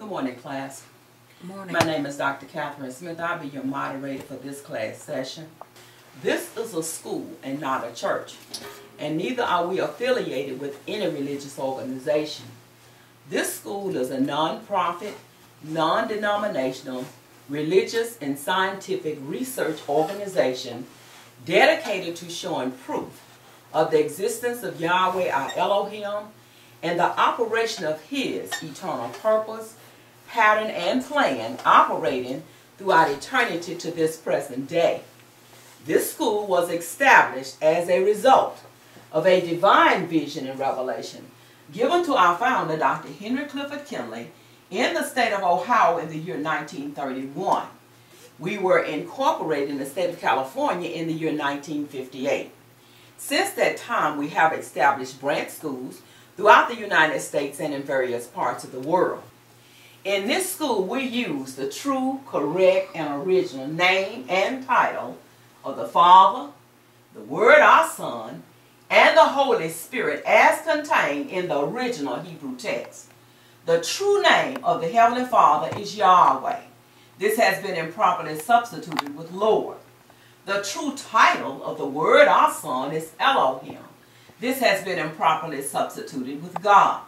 Good morning, class. Good morning. My name is Dr. Catherine Smith. I'll be your moderator for this class session. This is a school and not a church, and neither are we affiliated with any religious organization. This school is a non-profit, non-denominational, religious and scientific research organization dedicated to showing proof of the existence of Yahweh our Elohim and the operation of His eternal purpose, pattern, and plan operating throughout eternity to this present day. This school was established as a result of a divine vision and revelation given to our founder, Dr. Henry Clifford Kinley, in the state of Ohio in the year 1931. We were incorporated in the state of California in the year 1958. Since that time, we have established branch schools throughout the United States and in various parts of the world. In this school, we use the true, correct, and original name and title of the Father, the Word our Son, and the Holy Spirit as contained in the original Hebrew text. The true name of the Heavenly Father is Yahweh. This has been improperly substituted with Lord. The true title of the Word our Son is Elohim. This has been improperly substituted with God.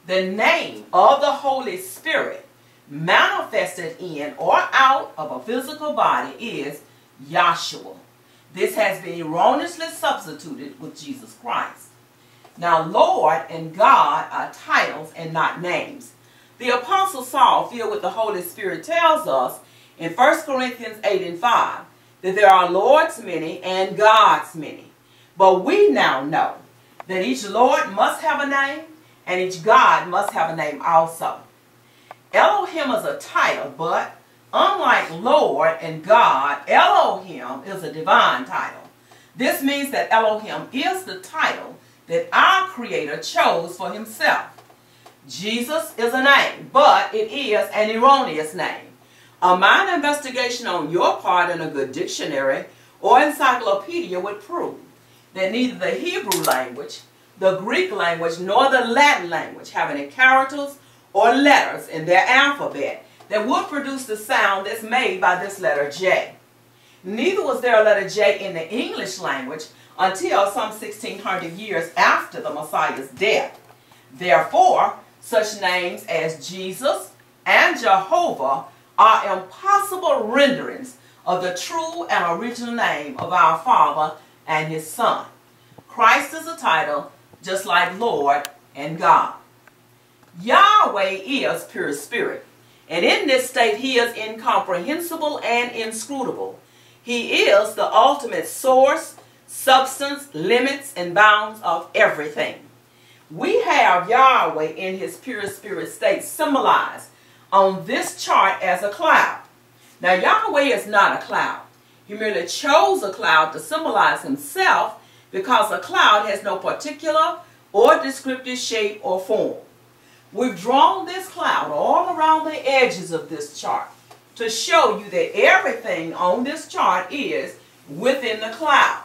The name of the Holy Spirit manifested in or out of a physical body is Yahshua. This has been erroneously substituted with Jesus Christ. Now, Lord and God are titles and not names. The Apostle Saul, filled with the Holy Spirit, tells us in 1 Corinthians 8:5 that there are Lords many and Gods many. But we now know that each Lord must have a name and each God must have a name also. Elohim is a title, but unlike Lord and God, Elohim is a divine title. This means that Elohim is the title that our Creator chose for Himself. Jesus is a name, but it is an erroneous name. A minor investigation on your part in a good dictionary or encyclopedia would prove that neither the Hebrew language, the Greek language, nor the Latin language have any characters or letters in their alphabet that would produce the sound that's made by this letter J. Neither was there a letter J in the English language until some 1600 years after the Messiah's death. Therefore, such names as Jesus and Jehovah are impossible renderings of the true and original name of our Father and His Son. Christ is a title just like Lord and God. Yahweh is pure spirit, and in this state He is incomprehensible and inscrutable. He is the ultimate source, substance, limits, and bounds of everything. We have Yahweh in His pure spirit state symbolized on this chart as a cloud. Now, Yahweh is not a cloud. He merely chose a cloud to symbolize Himself because a cloud has no particular or descriptive shape or form. We've drawn this cloud all around the edges of this chart to show you that everything on this chart is within the cloud.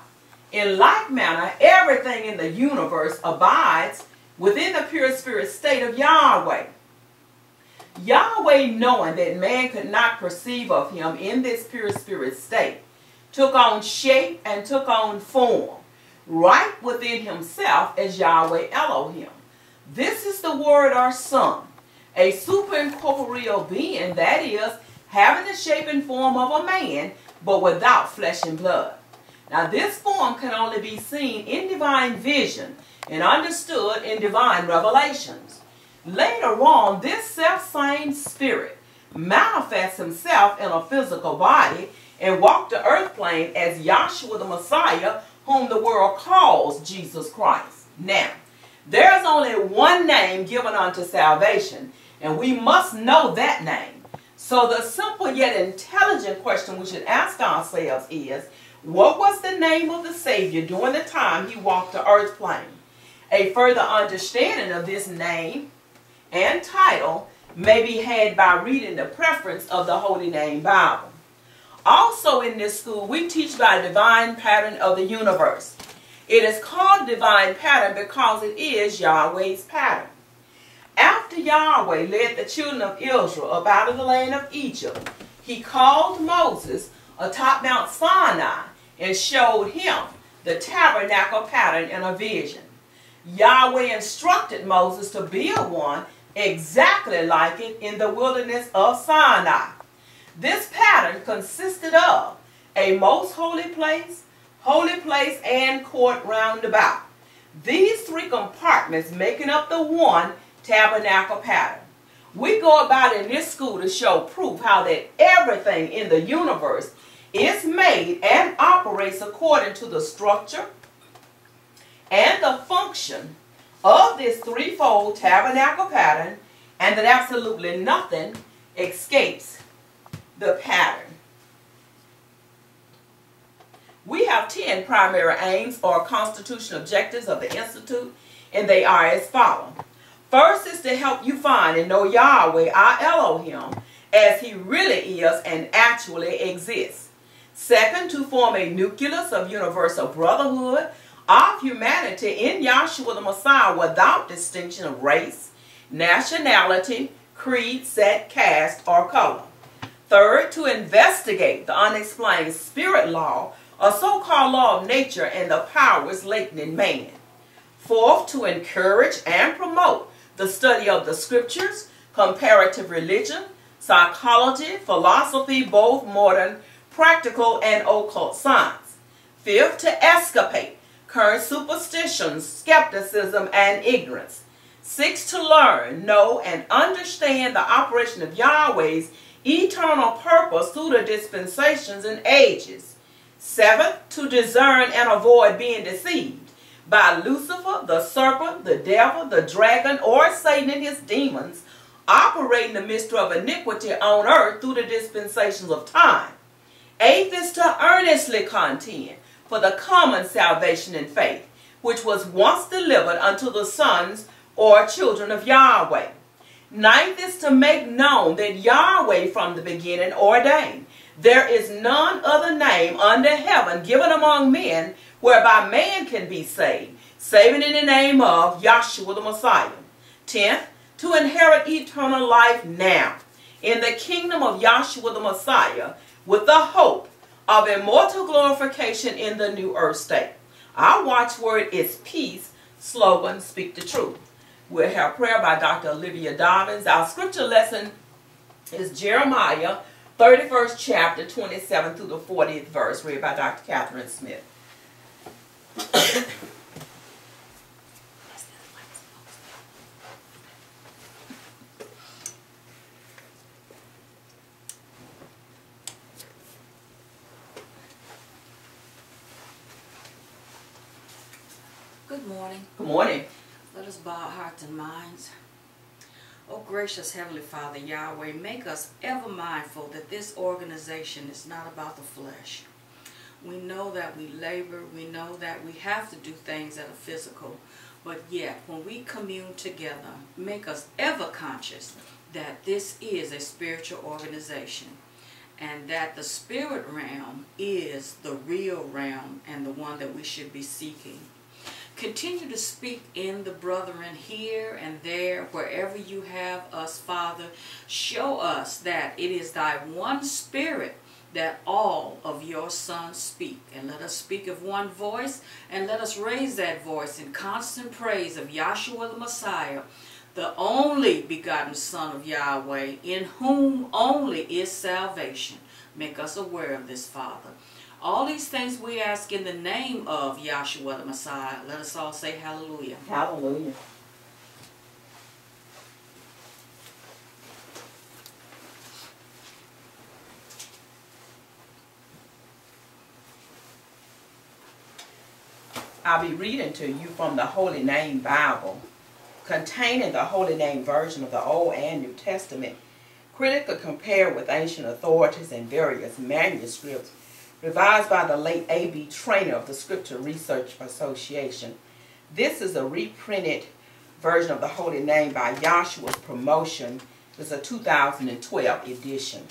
In like manner, everything in the universe abides within the pure spirit state of Yahweh. Yahweh, knowing that man could not perceive of Him in this pure spirit state, took on shape and took on form right within Himself as Yahweh Elohim. This is the Word our Son, a superincorporeal being, that is, having the shape and form of a man, but without flesh and blood. Now, this form can only be seen in divine vision and understood in divine revelations. Later on, this self-same Spirit manifests Himself in a physical body and walked the earth plane as Yahshua the Messiah, whom the world calls Jesus Christ. Now, there is only one name given unto salvation, and we must know that name. So the simple yet intelligent question we should ask ourselves is, what was the name of the Savior during the time He walked the earth plane? A further understanding of this name and title may be had by reading the preference of the Holy Name Bible. Also in this school, we teach by divine pattern of the universe. It is called divine pattern because it is Yahweh's pattern. After after Yahweh led the children of Israel up out of the land of Egypt, he called Moses atop Mount Sinai and showed him the tabernacle pattern in a vision. Yahweh instructed Moses to build one exactly like it in the wilderness of Sinai. This pattern consisted of a most holy place, and court round about. These three compartments making up the one tabernacle pattern. We go about in this school to show proof how that everything in the universe is made and operates according to the structure and the function of this threefold tabernacle pattern, and that absolutely nothing escapes the pattern. We have 10 primary aims or constitutional objectives of the Institute, and they are as follows. First is to help you find and know Yahweh, our Elohim, as he really is and actually exists. Second, to form a nucleus of universal brotherhood of humanity in Yahshua the Messiah without distinction of race, nationality, creed, set, caste, or color. Third, to investigate the unexplained spirit law, a so-called law of nature and the powers latent in man. Fourth, to encourage and promote the study of the scriptures, comparative religion, psychology, philosophy, both modern, practical, and occult science. Fifth, to extirpate current superstitions, skepticism, and ignorance. Sixth, to learn, know, and understand the operation of Yahweh's eternal purpose through the dispensations and ages. Seventh, to discern and avoid being deceived by Lucifer, the serpent, the devil, the dragon, or Satan and his demons, operating the mystery of iniquity on earth through the dispensations of time. Eighth is to earnestly contend for the common salvation and faith, which was once delivered unto the sons or children of Yahweh. Ninth is to make known that Yahweh from the beginning ordained there is none other name under heaven given among men whereby man can be saved, saving in the name of Yahshua the Messiah. 10th, to inherit eternal life now in the kingdom of Yahshua the Messiah with the hope of immortal glorification in the new earth state. Our watchword is peace, slogan, speak the truth. We'll have prayer by Dr. Olivia Dobbins. Our scripture lesson is Jeremiah 31st chapter, 27th through the 40th verse, read by Dr. Catherine Smith. Good morning. Good morning. Let us bow our hearts and minds. Oh, gracious Heavenly Father, Yahweh, make us ever mindful that this organization is not about the flesh. We know that we labor, we know that we have to do things that are physical, but yet when we commune together, make us ever conscious that this is a spiritual organization and that the spirit realm is the real realm and the one that we should be seeking. Continue to speak in the brethren here and there, wherever you have us, Father. Show us that it is thy one spirit that all of your sons speak. And let us speak of one voice, and let us raise that voice in constant praise of Yahshua the Messiah, the only begotten Son of Yahweh, in whom only is salvation. Make us aware of this, Father. All these things we ask in the name of Yahshua the Messiah. Let us all say hallelujah. Hallelujah. I'll be reading to you from the Holy Name Bible, containing the Holy Name version of the Old and New Testament, critically compared with ancient authorities and various manuscripts, revised by the late A.B. Trainer of the Scripture Research Association. This is a reprinted version of the Holy Name by Yahshua's Promotion. It's a 2012 edition.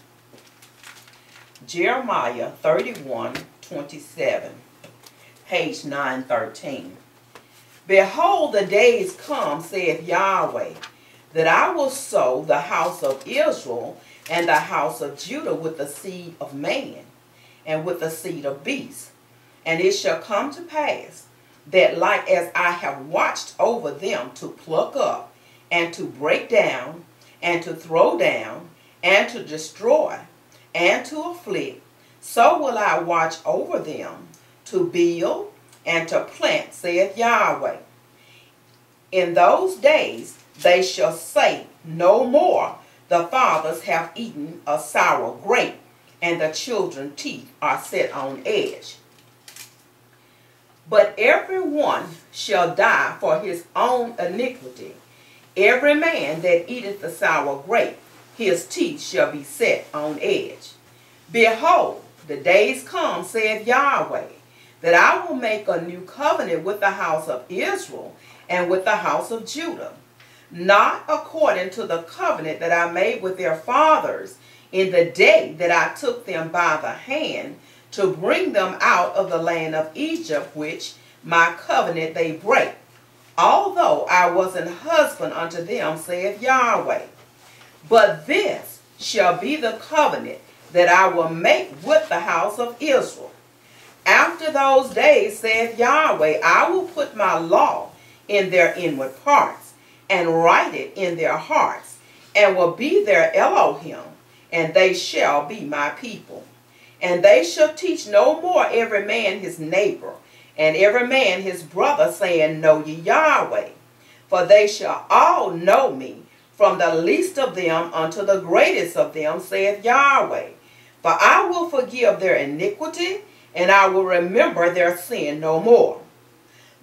Jeremiah 31:27, page 913. Behold, the days come, saith Yahweh, that I will sow the house of Israel and the house of Judah with the seed of man and with the seed of beast. And it shall come to pass that like as I have watched over them to pluck up and to break down and to throw down and to destroy and to afflict, so will I watch over them to build and to plant, saith Yahweh. In those days they shall say no more, the fathers have eaten a sour grape, and the children's teeth are set on edge. But every one shall die for his own iniquity. Every man that eateth the sour grape, his teeth shall be set on edge. Behold, the days come, saith Yahweh, that I will make a new covenant with the house of Israel and with the house of Judah, not according to the covenant that I made with their fathers in the day that I took them by the hand to bring them out of the land of Egypt, which my covenant they break, although I was an husband unto them, saith Yahweh. But this shall be the covenant that I will make with the house of Israel. After those days, saith Yahweh, I will put my law in their inward parts, and write it in their hearts, and will be their Elohim, and they shall be my people. And they shall teach no more every man his neighbor, and every man his brother, saying, Know ye Yahweh. For they shall all know me, from the least of them unto the greatest of them, saith Yahweh. For I will forgive their iniquity, and I will remember their sin no more.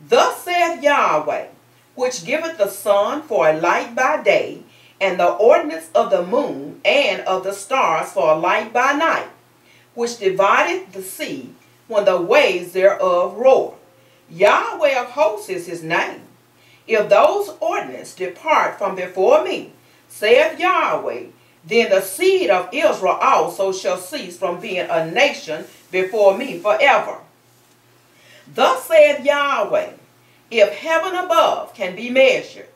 Thus saith Yahweh, which giveth the sun for a light by day, and the ordinance of the moon and of the stars for a light by night, which divideth the sea when the waves thereof roar. Yahweh of hosts is his name. If those ordinances depart from before me, saith Yahweh, then the seed of Israel also shall cease from being a nation before me forever. Thus saith Yahweh, if heaven above can be measured,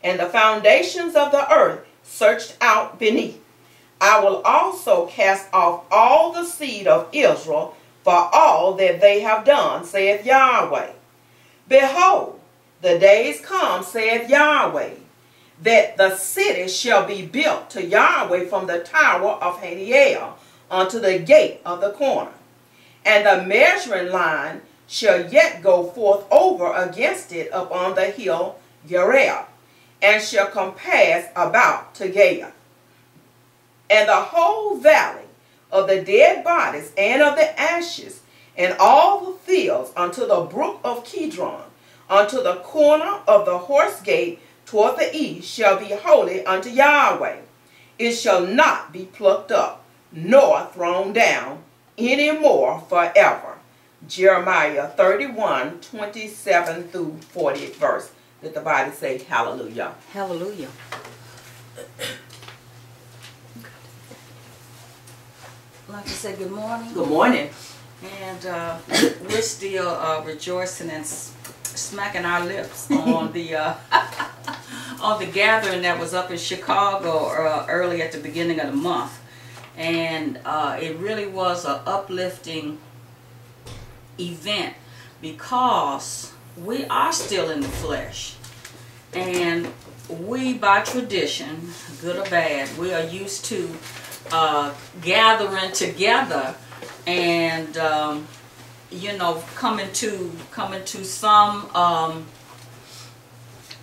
and the foundations of the earth searched out beneath, I will also cast off all the seed of Israel for all that they have done, saith Yahweh. Behold, the days come, saith Yahweh, that the city shall be built to Yahweh from the tower of Haniel unto the gate of the corner. And the measuring line shall yet go forth over against it upon the hill Gereb, and shall compass about to Gaia. And the whole valley of the dead bodies and of the ashes, and all the fields unto the brook of Kidron, unto the corner of the horse gate toward the east, shall be holy unto Yahweh. It shall not be plucked up, nor thrown down any more forever. Jeremiah 31, 27 through 40th verse. Let the body say hallelujah. Hallelujah. I'd like to say good morning. Good morning. And we're still rejoicing and smacking our lips on the on the gathering that was up in Chicago early at the beginning of the month. And it really was an uplifting event because we are still in the flesh, and we, by tradition, good or bad, we are used to gathering together and you know, coming to some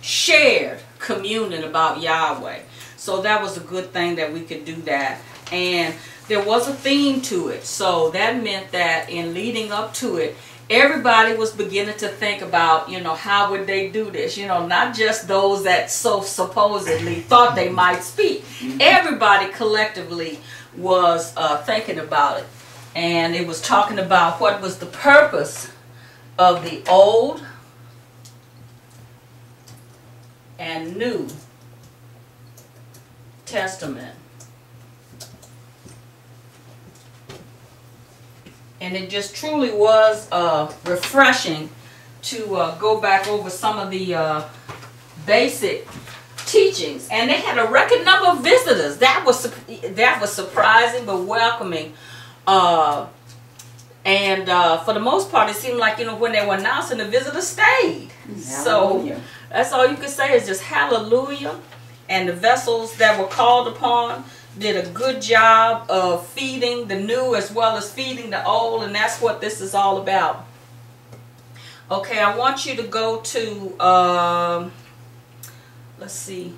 shared communion about Yahweh. So that was a good thing that we could do that, and there was a theme to it. So that meant that in leading up to it, everybody was beginning to think about, you know, how would they do this? You know, not just those that so supposedly thought they might speak. Everybody collectively was thinking about it. And it was talking about what was the purpose of the Old and New Testament. And it just truly was refreshing to go back over some of the basic teachings, and they had a record number of visitors. That was surprising but welcoming. And for the most part, it seemed like, you know, when they were announcing, the visitors stayed. Hallelujah. So that's all you can say is just hallelujah. And the vessels that were called upon did a good job of feeding the new as well as feeding the old, and that's what this is all about. Okay, I want you to go to, let's see,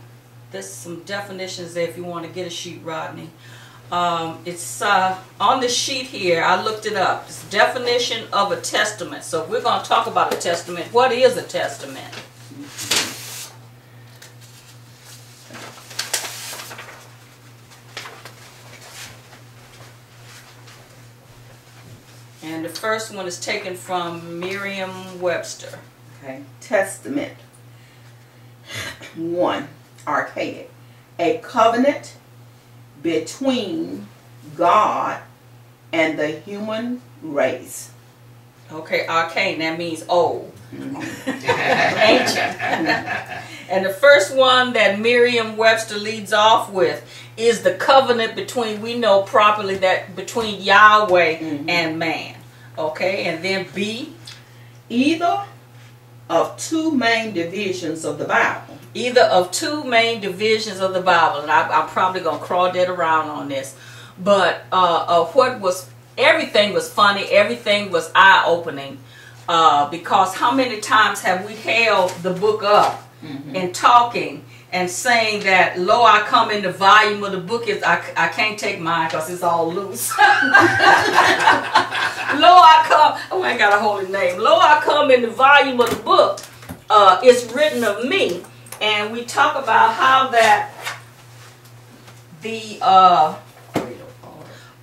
there's some definitions there if you want to get a sheet, Rodney. It's on the sheet here. I looked it up. It's definition of a testament. So we're going to talk about a testament. What is a testament? And the first one is taken from Merriam-Webster. Okay. Testament. 1. Archaic. A covenant between God and the human race. Okay, arcane, that means old. Mm-hmm. Ancient. And the first one that Merriam-Webster leads off with is the covenant between, we know properly that between Yahweh and man. Okay, and then B. Either of two main divisions of the Bible. Either of two main divisions of the Bible. And I'm probably going to crawl that around on this. But everything was funny. Everything was eye-opening. Because how many times have we held the book up and talking and saying that, lo, I come in the volume of the book. I can't take mine because it's all loose. Lo, I come. Oh, I ain't got a holy name. Lo, I come in the volume of the book. It's written of me. And we talk about how that the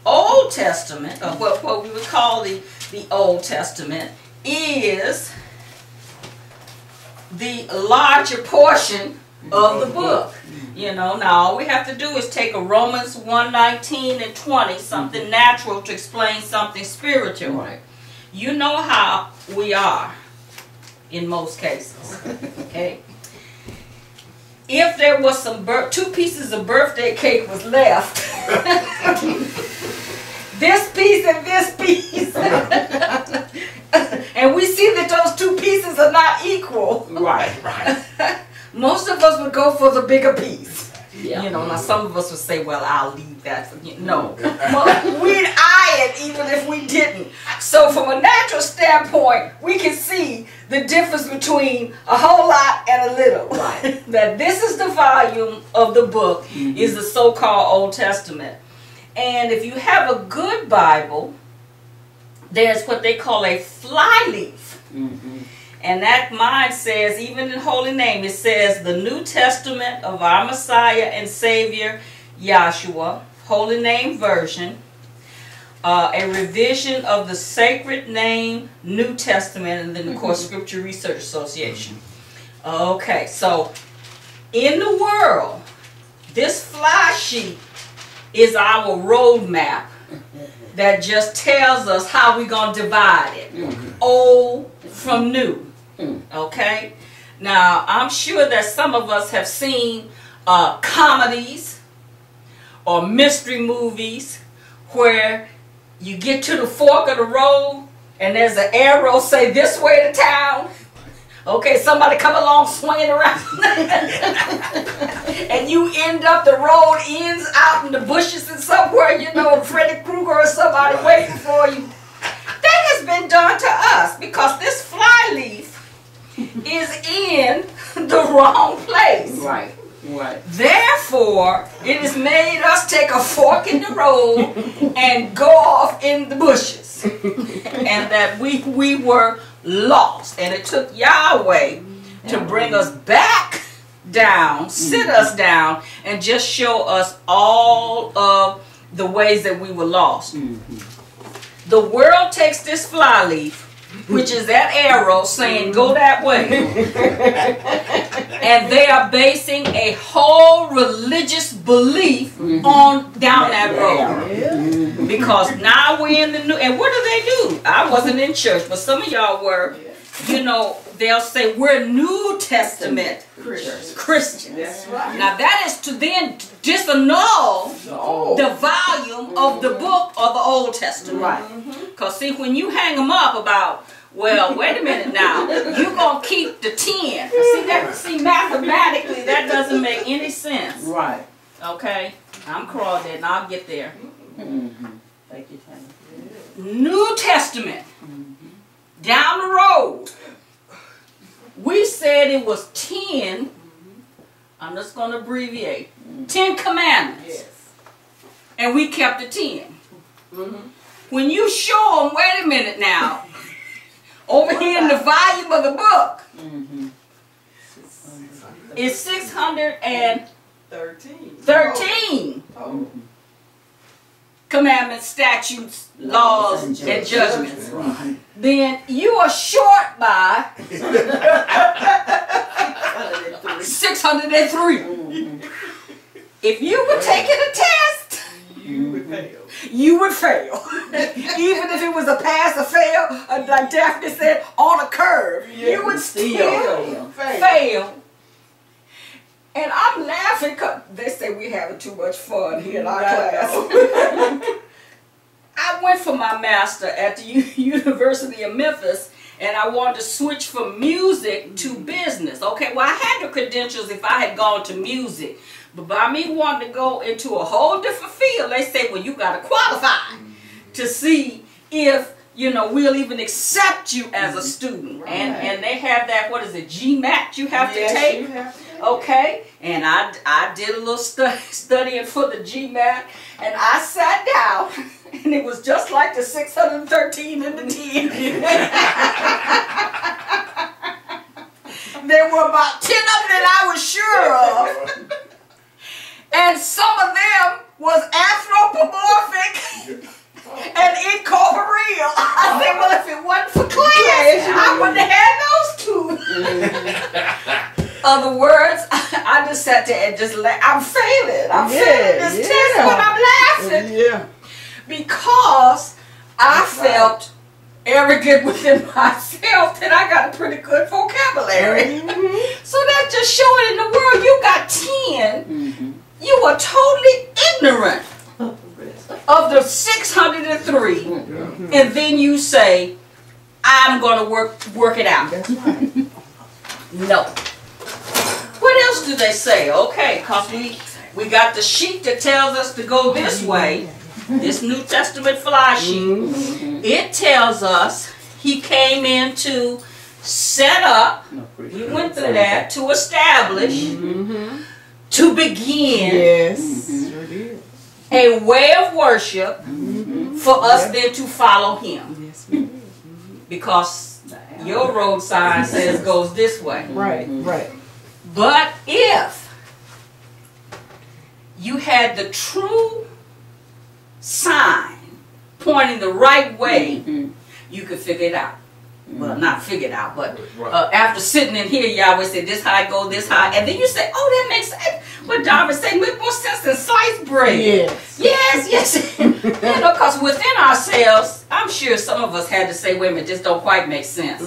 Old Testament, or what we would call the Old Testament, is the larger portion of the book. You know, now all we have to do is take a Romans 1:19 and 20, something natural to explain something spiritual. Right. You know how we are in most cases. Okay. If there was some two pieces of birthday cake was left, this piece and this piece, and we see that those two pieces are not equal. Right. Most of us would go for the bigger piece. Yeah. You know, now some of us would say, well, I'll leave that for you. No. Well, we'd eye it even if we didn't. So from a natural standpoint, we can see the difference between a whole lot and a little. Right. That this is the volume of the book, is the so-called Old Testament. And if you have a good Bible, there's what they call a flyleaf. And that mine says, even in Holy Name, it says the New Testament of our Messiah and Savior, Yahshua, Holy Name Version, a revision of the Sacred Name New Testament, and then, of course, Scripture Research Association. Okay, so in the world, this fly sheet is our roadmap that just tells us how we're going to divide it. Old from new. Okay? Now, I'm sure that some of us have seen comedies or mystery movies where you get to the fork of the road and there's an arrow say this way to town. Okay, somebody come along swinging around and you end up, the road ends out in the bushes and somewhere, you know, Freddy Krueger or somebody waiting for you. That has been done to us because this flyleaf is in the wrong place. Right. Therefore, it has made us take a fork in the road and go off in the bushes. And that we were lost. And it took Yahweh to bring us back down, sit us down, and just show us all of the ways that we were lost. The world takes this flyleaf, which is that arrow saying go that way, and they are basing a whole religious belief on down that road. Because now we're in the new, and what do? I wasn't in church, but some of y'all were. You know, they'll say we're New Testament Christians. That's right. Now that is to then disannul the volume of the book of the Old Testament. Right. Because see, when you hang them up about, well, wait a minute now, you're going to keep the 10. See, mathematically, that doesn't make any sense. Right. Okay? I'm Crawdad, and I'll get there. Thank you, Tammy. New Testament. Down the road, we said it was 10. I'm just going to abbreviate. 10 commandments. Yes. And we kept the 10. When you show them, wait a minute now, over here in the volume of the book, it's 613 commandments, statutes, laws, and judgments. Then you are short by 603. If you were taking a test, you would fail. Even if it was a pass or fail, like Daphne said, on a curve, you would still fail. And I'm laughing because they say we're having too much fun here in our class. I went for my master at the University of Memphis, and I wanted to switch from music to business. Okay, well, I had the credentials if I had gone to music. But by me wanting to go into a whole different field, they say, well, you got to qualify to see if, you know, we'll even accept you as a student. Right. And they have that, what is it, GMAT you have to take? You have to. Okay, and I did a little studying for the GMAT, and I sat down, and it was just like the 613 and the 10. There were about 10 of them that I was sure of, and some of them was anthropomorphic and incorporeal. I said, well, if it wasn't for class, I wouldn't have had those two. Other words, I just sat there and just I'm failing. I'm failing this test, but I'm laughing. Because I felt arrogant within myself that I got a pretty good vocabulary. So that just showing in the world you got 10. You were totally ignorant of the 603. And then you say, I'm going to work it out. That's right. No. What else do they say? Okay, because we got the sheet that tells us to go this way. This New Testament fly sheet. It tells us he came in to set up, we went through that, to establish, to begin a way of worship for us then to follow him. Because your road sign says goes this way. Right. But if you had the true sign pointing the right way, you could figure it out. Well, not figure it out, but after sitting in here, Yahweh said, this high go, this high. And then you say, oh, that makes sense. What Darvin said makes more sense than sliced bread. Yes. You know, because within ourselves, I'm sure some of us had to say, wait a minute, this don't quite make sense.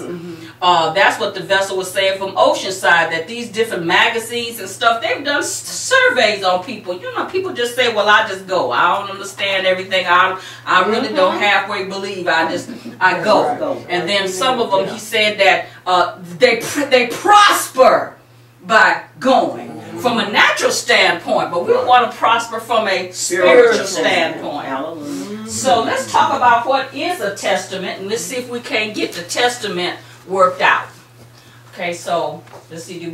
That's what the vessel was saying from Oceanside, that these different magazines and stuff, they've done surveys on people. You know, people just say, well, I just go. I don't understand everything. I really don't halfway believe. I go. And then some of them, he said that they prosper by going from a natural standpoint, but we want to prosper from a spiritual standpoint. So let's talk about what is a testament, and let's see if we can get the testament worked out. Okay, so let's see.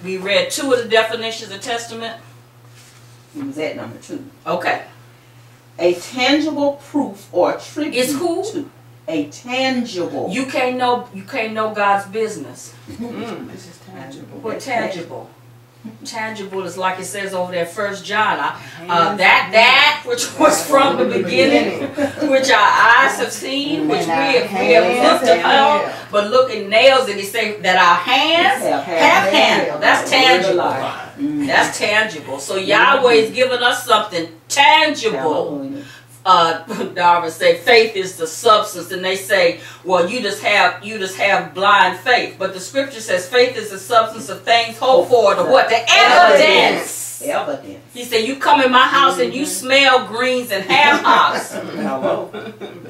We read 2 of the definitions of testament. It was at number 2. Okay. A tangible proof or tribute. Is who? To a tangible. You can't know God's business. This is tangible. What tangible? Tangible is like it says over there, 1 John. That which was from the beginning, which our eyes have seen, which we have looked upon, but looking nails, and he say that our hands have handled. That's tangible. That's tangible. So Yahweh is giving us something tangible Darwin say faith is the substance, and they say, well, you just have blind faith. But the scripture says faith is the substance of things hoped for, the what? The evidence. Evidence. He said, you come in my house and you smell greens and ham hocks. Hello.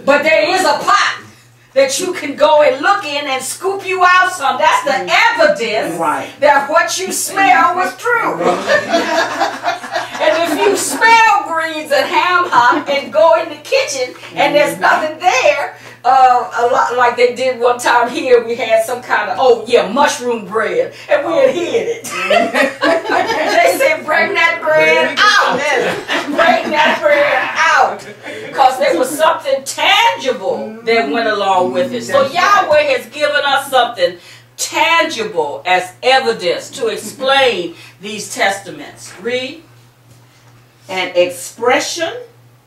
But there is a pot that you can go and look in and scoop you out some. That's the evidence that what you smell was true. And if you smell greens and ham hock and go in the kitchen and there's nothing there, a lot like they did one time here, we had some kind of, mushroom bread, and we had hid it. They said, bring that bread out. Bring that bread out. Because there was something tangible that went along with it. So Yahweh has given us something tangible as evidence to explain these testaments. Read. An expression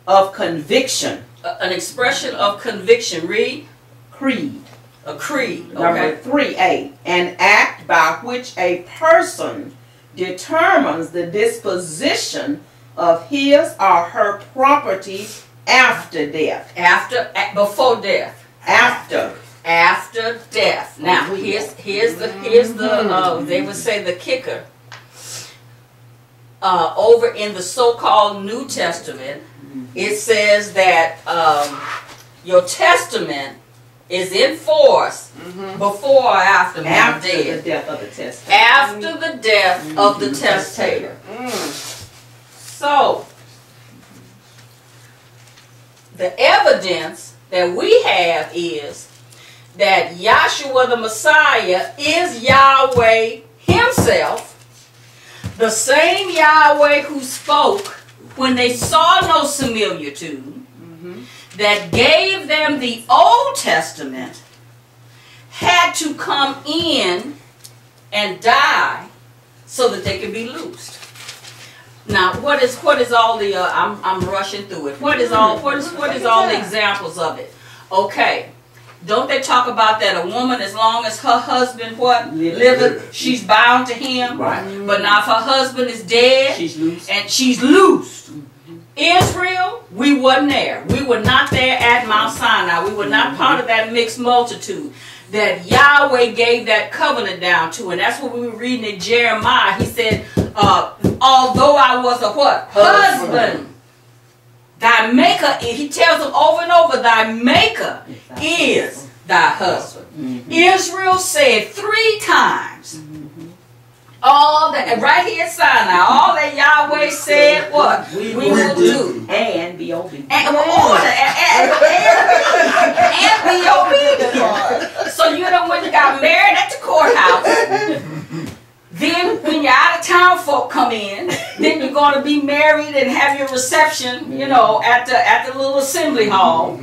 of conviction. An expression of conviction. Read. Creed. A creed. Okay. Number 3A. An act by which a person determines the disposition of his or her property after death. Before death. After death. Now here's the they would say the kicker. Over in the so-called New Testament, it says that your testament is in force before or after the death of the testator. After the death of the testator. So, the evidence that we have is that Yahshua the Messiah is Yahweh himself, the same Yahweh who spoke when they saw no similitude, that gave them the Old Testament, had to come in and die so that they could be loosed. Now, what is all the? I'm rushing through it. What is all the examples of it? Okay, don't they talk about that a woman, as long as her husband liveth, she's bound to him. Right. But now if her husband is dead, she's loose. and she's loosed. Israel, we wasn't there. We were not there at Mount Sinai. We were not part of that mixed multitude that Yahweh gave that covenant down to. And that's what we were reading in Jeremiah. He said, although I was a what? Husband. Thy maker, he tells them over and over, thy maker is thy husband. Israel said 3 times. All that, right here at Sinai, all that Yahweh said, what? We will do. And be obedient. And be obedient. So you know when you got married at the courthouse, then when your out of town folk come in, then you're going to be married and have your reception, you know, at the little assembly hall.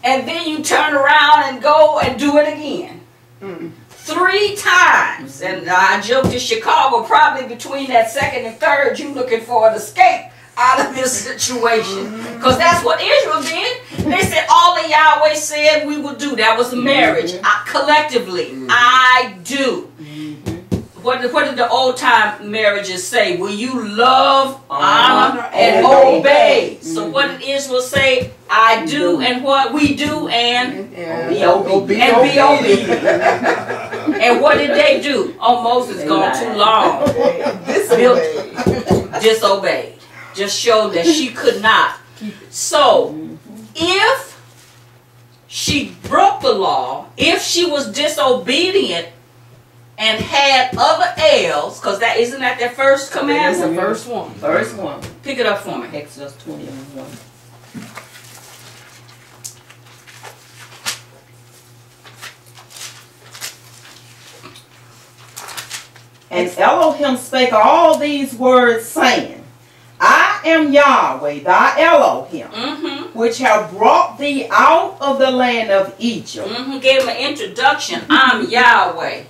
And then you turn around and go and do it again. 3 times. And I joked in Chicago, probably between that second and third, you looking for an escape out of this situation. Because that's what Israel did. They said all that Yahweh said we will do. That was the marriage. Collectively, I do. What did the old time marriages say? Will you love, honor, and obey? So what did Israel say? I do, and what we do, and be obedient. And what did they do? Oh, Moses gone too long. Disobeyed. Just showed that she could not. So, if she broke the law, if she was disobedient and had other L's, because that isn't that their first commandment? That's the first one. First one. Pick it up for me. Exodus 21. And Elohim spake all these words, saying, I am Yahweh, thy Elohim, which have brought thee out of the land of Egypt. Gave him an introduction. I'm Yahweh.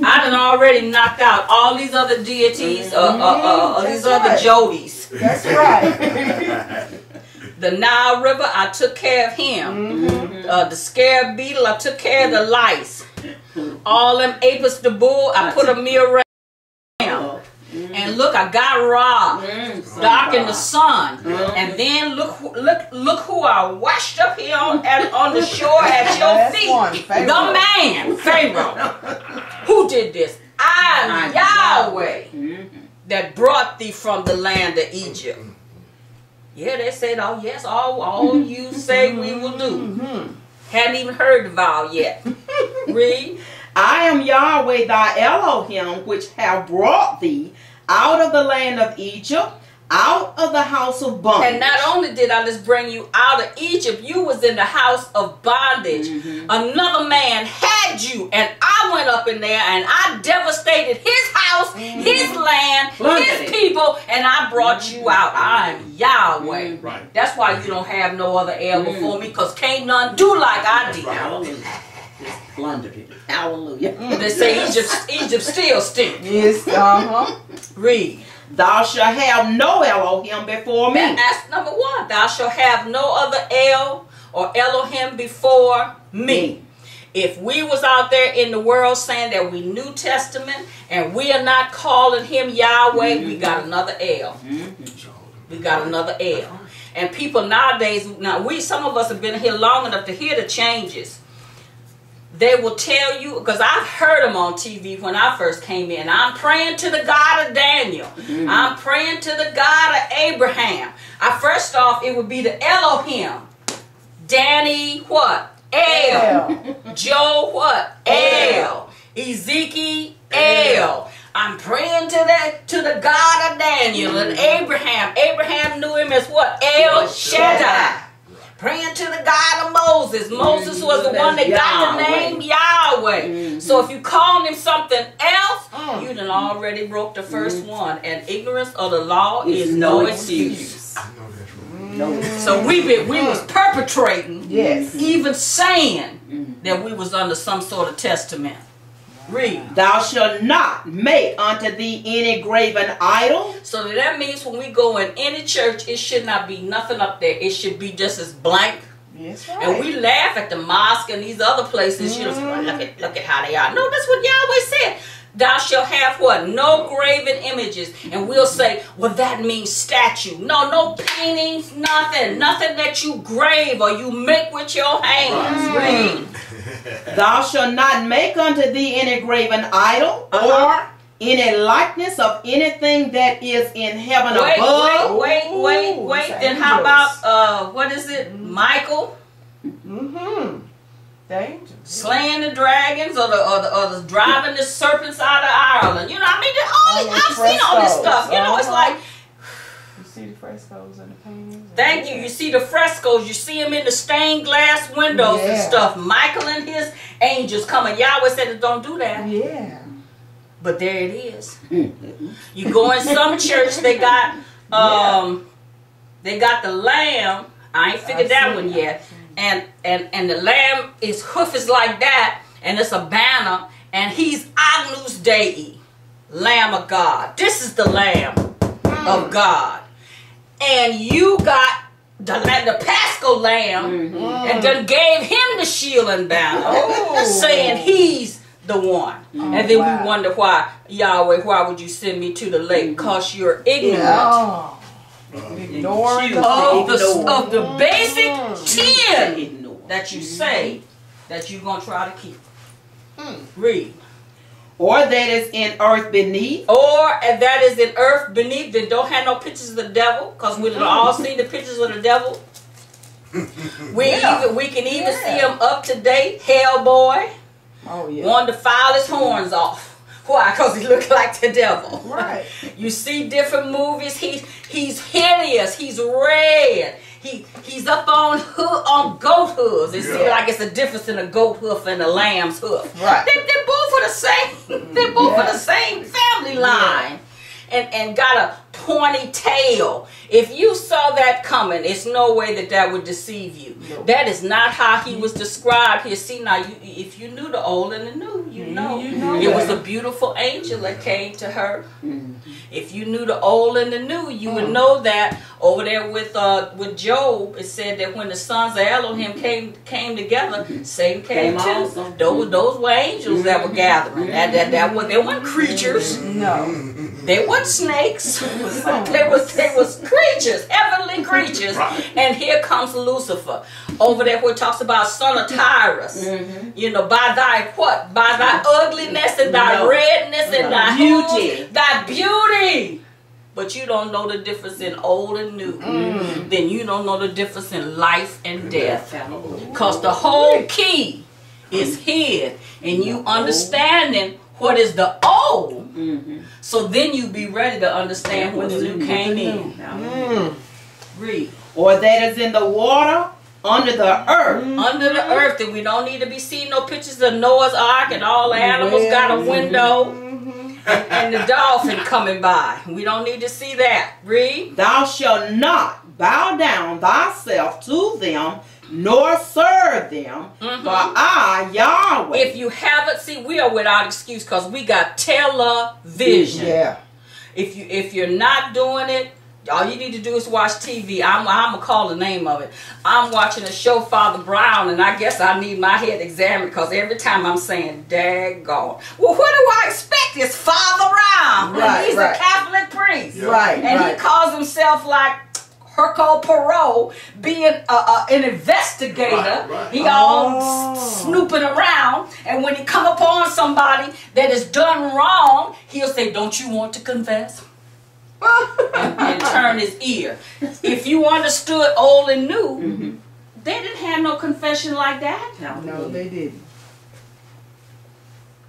I done already knocked out all these other deities, these other Jodies. That's right. The Nile River, I took care of him. The scarab beetle, I took care of the lice. All them apis the bull, I put a mirror around. And and look, I got robbed. Dark in the sun. And then look who I washed up here on the shore at your feet. The man, Pharaoh. Who did this? I am Yahweh that brought thee from the land of Egypt. Yeah, they said, oh yes, all you say we will do. Hadn't even heard the vow yet. Read. I am Yahweh thy Elohim, which have brought thee out of the land of Egypt, out of the house of bondage. And not only did I just bring you out of Egypt, you was in the house of bondage. Another man had you, and I went up in there and I devastated his house, his land, his people, and I brought you out. I am Yahweh. Right. That's why you don't have no other El before me, because can't none do like I did. Hallelujah. Just plundered it. Hallelujah. They say Egypt still stinks. Yes, Read. Thou shalt have no Elohim before me. That's number one. Thou shalt have no other El or Elohim before me. If we was out there in the world saying that we New Testament and we are not calling him Yahweh, we got another El. We got another El. And people nowadays, some of us have been here long enough to hear the changes. They will tell you, because I've heard them on TV when I first came in. I'm praying to the God of Daniel. I'm praying to the God of Abraham. First off, it would be the Elohim. Danny, what? El. Joe, what? El. Ezekiel, El. I'm praying to the God of Daniel and Abraham. Abraham knew him as what? El Shaddai. Praying to the God of Moses. Moses was the one that got the name Yahweh. So if you call him something else, you done already broke the first one. And ignorance of the law is no excuse. I know that's right. So we was perpetrating, Yes. even saying that we was under some sort of testament. Read. Thou shalt not make unto thee any graven idol. So that means when we go in any church, it should not be nothing up there. It should be just as blank. Yes, right. And we laugh at the mosque and these other places. You know, look at how they are. No, that's what Yahweh said. Thou shalt have what? No graven images. And we'll say, well, that means statue. No paintings, nothing. Nothing that you grave or you make with your hands. Read. Thou shalt not make unto thee any graven idol, or any likeness of anything that is in heaven above. Wait. Then how about, what is it? Michael? Danger. Slaying the dragons or the driving the serpents out of Ireland. You know, I mean, I've seen all this stuff. You know, it's like, You see the frescoes and the paintings? thank you. You see the frescoes. You see them in the stained glass windows and stuff. Michael and his angels coming. Yahweh said that don't do that. Yeah. But there it is. You go in some church, they got the lamb. I ain't figured that one yet. And the lamb, his hoof is like that, and it's a banner, and he's Agnus Dei, Lamb of God. This is the Lamb of God. And you got the Paschal Lamb, and then gave him the shield and banner, saying he's the one. And then we wonder why, Yahweh, why would you send me to the lake? Because you're ignorant. Ignoring Of the basic 10 that you say that you're going to try to keep. Read. Or that is in earth beneath. Or if that is in earth beneath, then don't have no pictures of the devil, because we've all seen the pictures of the devil. We can even see him up to date, Hellboy. Oh, yeah. Wanted to file his horns off. Why? Because he looked like the devil. Right. You see different movies. He's hideous. He's red. He's up on goat hooves. It seems like it's a difference in a goat hoof and a lamb's hoof. Right. They're both for the same. They're both for the same family line. And got a pointy tail. If you saw that coming, it's no way that that would deceive you. Nope. That is not how he was described here. See, now, if you knew the old and the new, you know it was a beautiful angel that came to her. If you knew the old and the new, you would know that. Over there with Job, it said that when the sons of Elohim came together, Satan came too. also. Those were angels that were gathering. They weren't creatures. No. They weren't snakes. They was creatures, heavenly creatures. And here comes Lucifer. Over there where it talks about son of Tyrus. You know, by thy what? By thy ugliness and thy redness and thy beauty. Thy beauty. But you don't know the difference in old and new. Then you don't know the difference in life and death. Because the whole key is hid in you understanding what is the old. So then you be ready to understand when the new came in. Read. Or that is in the water, under the earth. Under the earth, and we don't need to be seeing no pictures of Noah's Ark and all the animals got a window and the dolphin coming by. We don't need to see that. Read. Thou shalt not bow down thyself to them, nor serve them, for I, Yahweh. If you haven't, see, we are without excuse because we got television. Yeah. If you're not doing it, all you need to do is watch TV. I'm going to call the name of it. I'm watching a show, Father Brown, and I guess I need my head examined because every time I'm saying, daggone. Well, what do I expect? It's Father Brown. Right, He's right. a Catholic priest. Yeah. Right, And right. he calls himself like Hercule Poirot, being an investigator. Right. He all snooping around, and when he come upon somebody that has done wrong, he'll say, don't you want to confess? and turn his ear. If you understood old and new, they didn't have no confession like that. No, they didn't.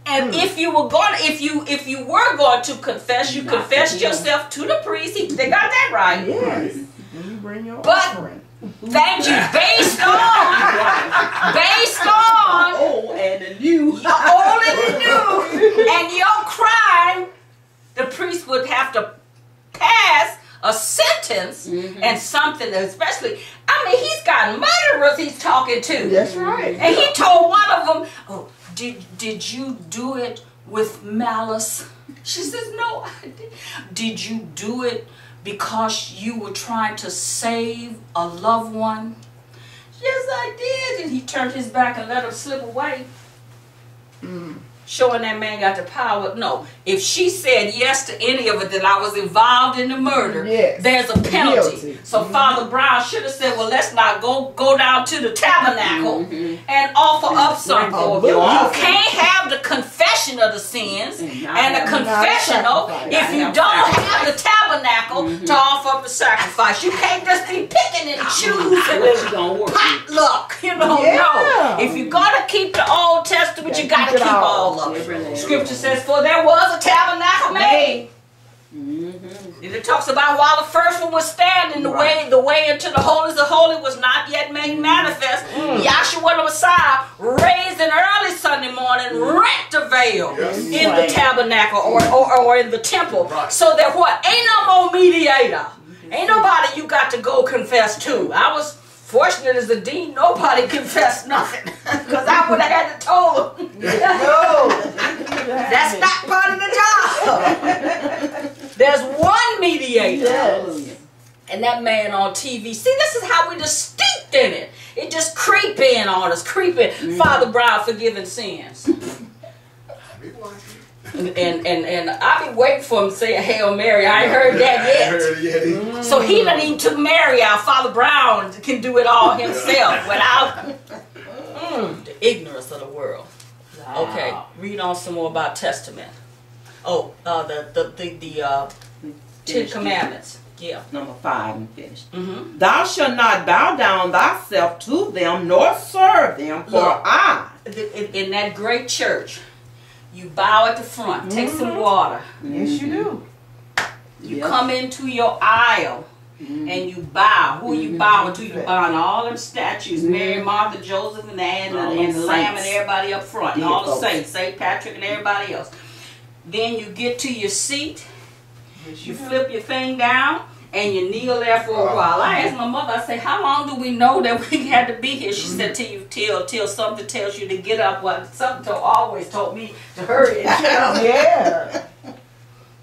And if you were going, if you were going to confess, you confessed yourself to the priest. They got that right. Yes. When you bring your But- offering. Thank you. Based on old and the new. old and the new, and your crime, the priest would have to pass a sentence and something, especially, I mean, he's got murderers he's talking to. That's right. And he told one of them, oh, did you do it with malice? She says, no, I didn't. Did you do it because you were trying to save a loved one? Yes, I did. And he turned his back and let him slip away. Showing that man got the power. No, if she said yes to any of it, that I was involved in the murder, Yes. there's a penalty. Guilty. So Father Brown should have said, well, let's not go down to the tabernacle and offer up something. your You offering. can't have the confession of the sins and the not confessional sacrifice. if you don't have the tabernacle to offer up the sacrifice. You can't just be picking and choosing What you gonna work with? potluck, you know. Yeah. No. If you gotta keep the Old Testament, you gotta keep it keep all. all of it. Scripture says, for there was a tabernacle made. And it talks about while the first one was standing, the way into the holies of holy was not yet made manifest. Yahshua the Messiah raised an early Sunday morning, rent the veil in the tabernacle or in the temple. So that what? Ain't no more mediator. Ain't nobody you got to go confess to. I was fortunate as a dean, nobody confessed nothing. Because I would have had to told them. That's not part of the job. There's one mediator. Yes. And that man on TV. See, this is how we just steeped in it. It just creep in on us, creeping. Father Brown forgiving sins. And I be waiting for him to say a Hail Mary. I ain't heard that yet. So he done even took Mary out. Father Brown can do it all himself without the ignorance of the world. Okay, read on some more about Testament. Oh, the Ten Commandments. Yeah. Number 5 and finished. Thou shalt not bow down thyself to them, nor serve them, for Look. I. In that great church, you bow at the front, take some water. Yes, you do. You come into your aisle and you bow. Who you bowing to? You bowing all them statues, Mary, Martha, Joseph, and the Lamb, and everybody up front, and all the saints, St. Patrick, and everybody else. Then you get to your seat. You flip your thing down and you kneel there for a while. I asked my mother, I said, how long do we know that we had to be here? She said, till something tells you to get up. Well, something always told me to hurry and get up. Yeah.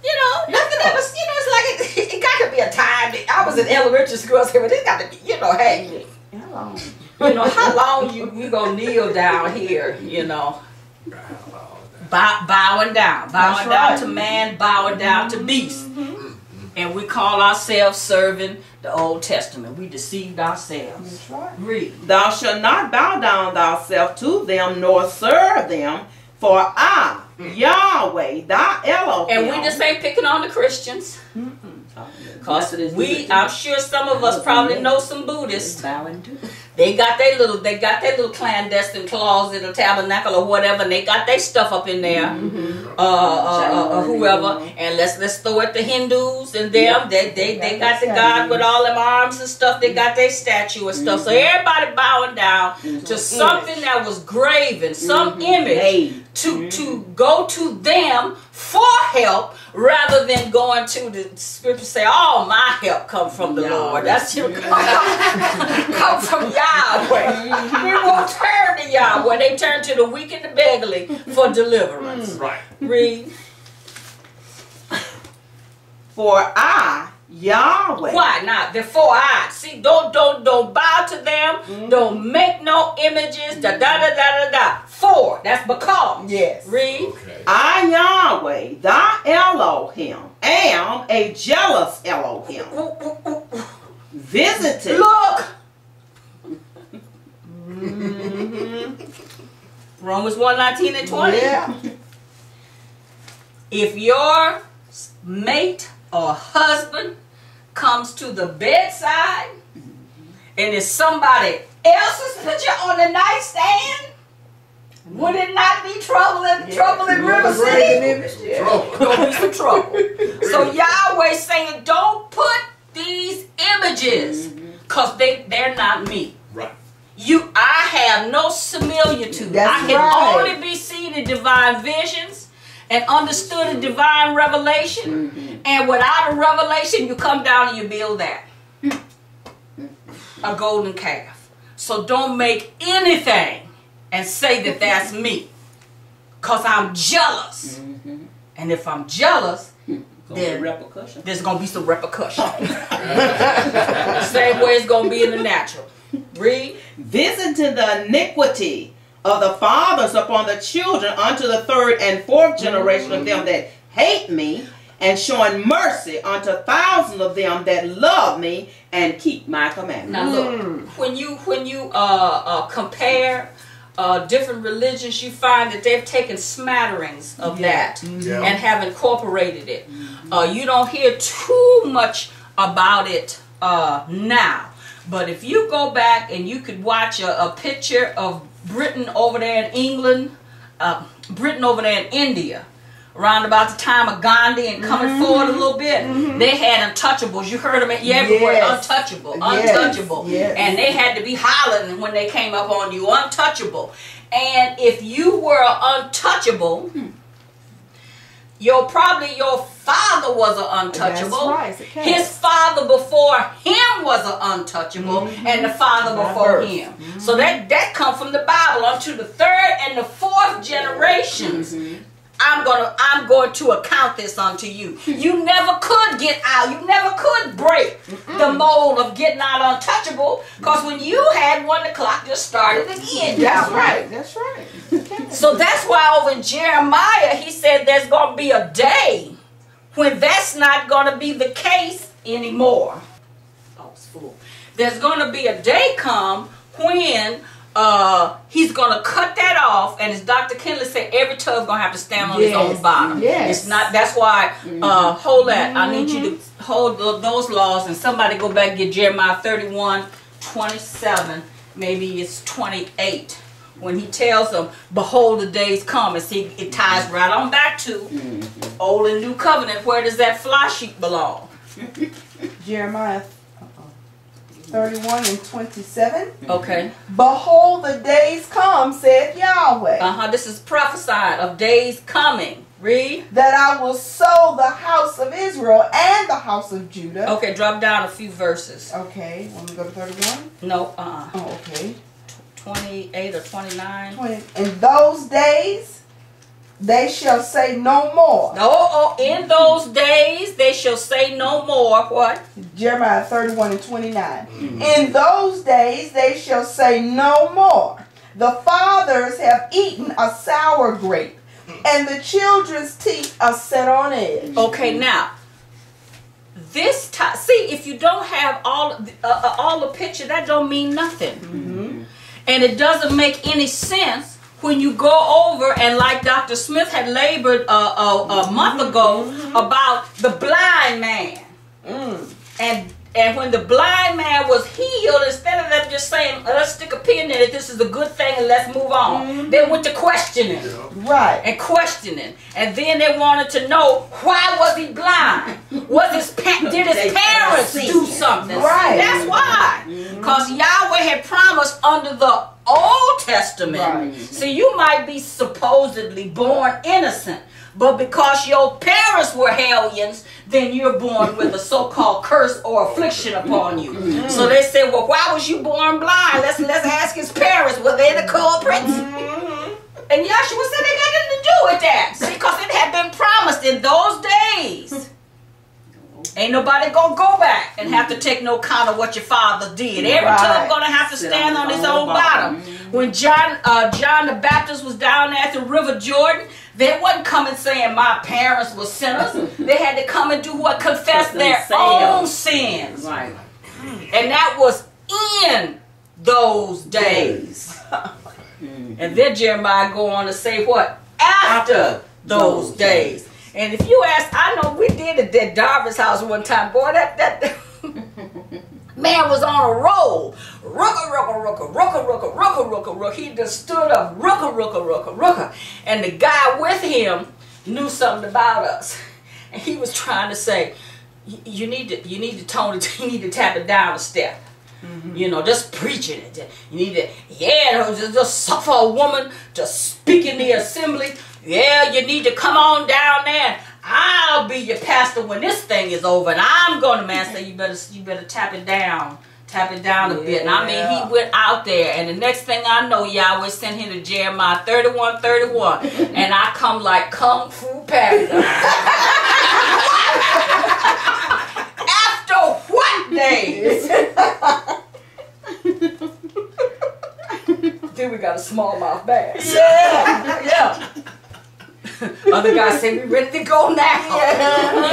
You know, nothing ever, it's like it got to be a time. I was in elementary school, I said, well, it got to be, hey, how long you gonna kneel down here, bowing down to man, bowing down to beast. And we call ourselves serving the Old Testament. We deceived ourselves. That's right. Read. Thou shalt not bow down thyself to them, nor serve them, for I, Yahweh, thy Elohim. And we just ain't picking on the Christians. Cause I'm sure some of us probably know some Buddhists. They got their little clandestine closet or tabernacle or whatever, and they got their stuff up in there. Whoever, and let's throw it the Hindus and them. They got the God with all them arms and stuff. They got their statue and stuff. So everybody bowing down to something that was graven, some image to go to them for help, rather than going to the scripture say, all my help come from the Lord. That's your come from Yahweh. We won't turn to Yahweh. They turn to the weak and the beggarly for deliverance. Right. Read. For I, Yahweh. Why not? Before I. See, don't bow to them. Don't make no images. Da da da da da da. For. That's because. Yes. Read. Okay. I, Yahweh, thy Elohim, am a jealous Elohim. Visited. Look. Romans 1:19 and 20. Yeah. If your mate or husband comes to the bedside and it's somebody else's picture on the nightstand, would it not be trouble in River City? Yeah. Gonna be some trouble. So Yahweh saying, don't put these images, because they're not me. Right. I have no similitude. That's I can right. only be seen in divine visions and understood in divine revelation. And without a revelation, you come down and you build that. A golden calf. So don't make anything and say that that's me. Because I'm jealous. And if I'm jealous, then Repercussion. there's going to be some repercussion. Same way it's going to be in the natural. Read. Visiting the iniquity of the fathers upon the children unto the third and fourth generation of them that hate me, and showing mercy unto thousands of them that love me and keep my commandments. Now look, when you compare different religions, you find that they've taken smatterings of that Yeah. and have incorporated it. You don't hear too much about it now. But if you go back and you could watch a picture of Britain over there in England, Britain over there in India, around about the time of Gandhi and coming forward a little bit, they had untouchables. You heard them everywhere. Yes. Untouchable, Yes. untouchable. Yes. And they had to be hollering when they came up on you, untouchable. And if you were untouchable, your father was an untouchable. That's right. His father before him was an untouchable, and the father before him. So that come from the Bible. Unto the third and the fourth generations, I'm going to account this unto you. You never could get out. You never could break the mold of getting out untouchable, because when you had one, the clock just started again. That's right. That's right. So that's why over in Jeremiah, he said there's going to be a day when that's not going to be the case anymore. Oh, it's full. There's going to be a day come when he's going to cut that off, and as Dr. Kinley said, every tub going to have to stand on its own bottom. Yes. It's not. That's why, hold that. I need you to hold those laws, and somebody go back and get Jeremiah 31:27, maybe it's 28. When he tells them, behold, the days come, and see, it ties right on back to Old and New Covenant. Where does that fly sheet belong? Jeremiah 31:27. Okay. Behold, the days come, said Yahweh. This is prophesied of days coming. Read. that I will sow the house of Israel and the house of Judah. Okay, drop down a few verses. Okay, want me to go to 31? No, Oh, okay. 28 or 29. 20. In those days, they shall say no more. Oh, in those days they shall say no more. What? Jeremiah 31 and 29. In those days, they shall say no more. The fathers have eaten a sour grape, and the children's teeth are set on edge. Okay, now this time, see, if you don't have all the picture, that don't mean nothing, and it doesn't make any sense when you go over and like Dr. Smith had labored a month ago about the blind man, and when the blind man was healed, instead of them just saying, let's stick a pin in it, this is a good thing and let's move on, they went to questioning. Right. And questioning, and then they wanted to know, why was he blind? Did his parents do something? Right. That's why, because Yahweh had promised under the Old Testament. Right. See, you might be supposedly born innocent, but because your parents were hellions, then you're born with a so-called curse or affliction upon you. So they said, well, why was you born blind? Let's ask his parents. Were they the culprits? And Yahshua said they got nothing to do with that. See, because it had been promised in those days. Ain't nobody gonna go back and have to take no count of what your father did. Every tongue gonna have to stand on his own bottom. When John the Baptist was down there at the River Jordan, they wasn't coming saying my parents were sinners. They had to come and do what? Confess their own sins. Right. And that was in those days. And then Jeremiah go on to say what? After those days. And if you ask, I know we did it at Darvin's house one time. Boy, that man was on a roll. Rooka, rooka, rooka, rooka, rooka, rooka, rooka, rooka. He just stood up. Rooka, rooka, rooka, rooka. And the guy with him knew something about us. And he was trying to say, you need to tone it, you need to tap it down a step. You know, just preaching it. You need to, just suffer a woman to speak in the assembly. Yeah, you need to come on down there. I'll be your pastor when this thing is over, and I'm going to, man, say you better tap it down a bit. And I mean, he went out there, and the next thing I know, Yahweh sent him to Jeremiah 31:31, and I come like Kung Fu Panda. After what days? Then we got a smallmouth bass. Yeah. Other guys say, we ready to go now.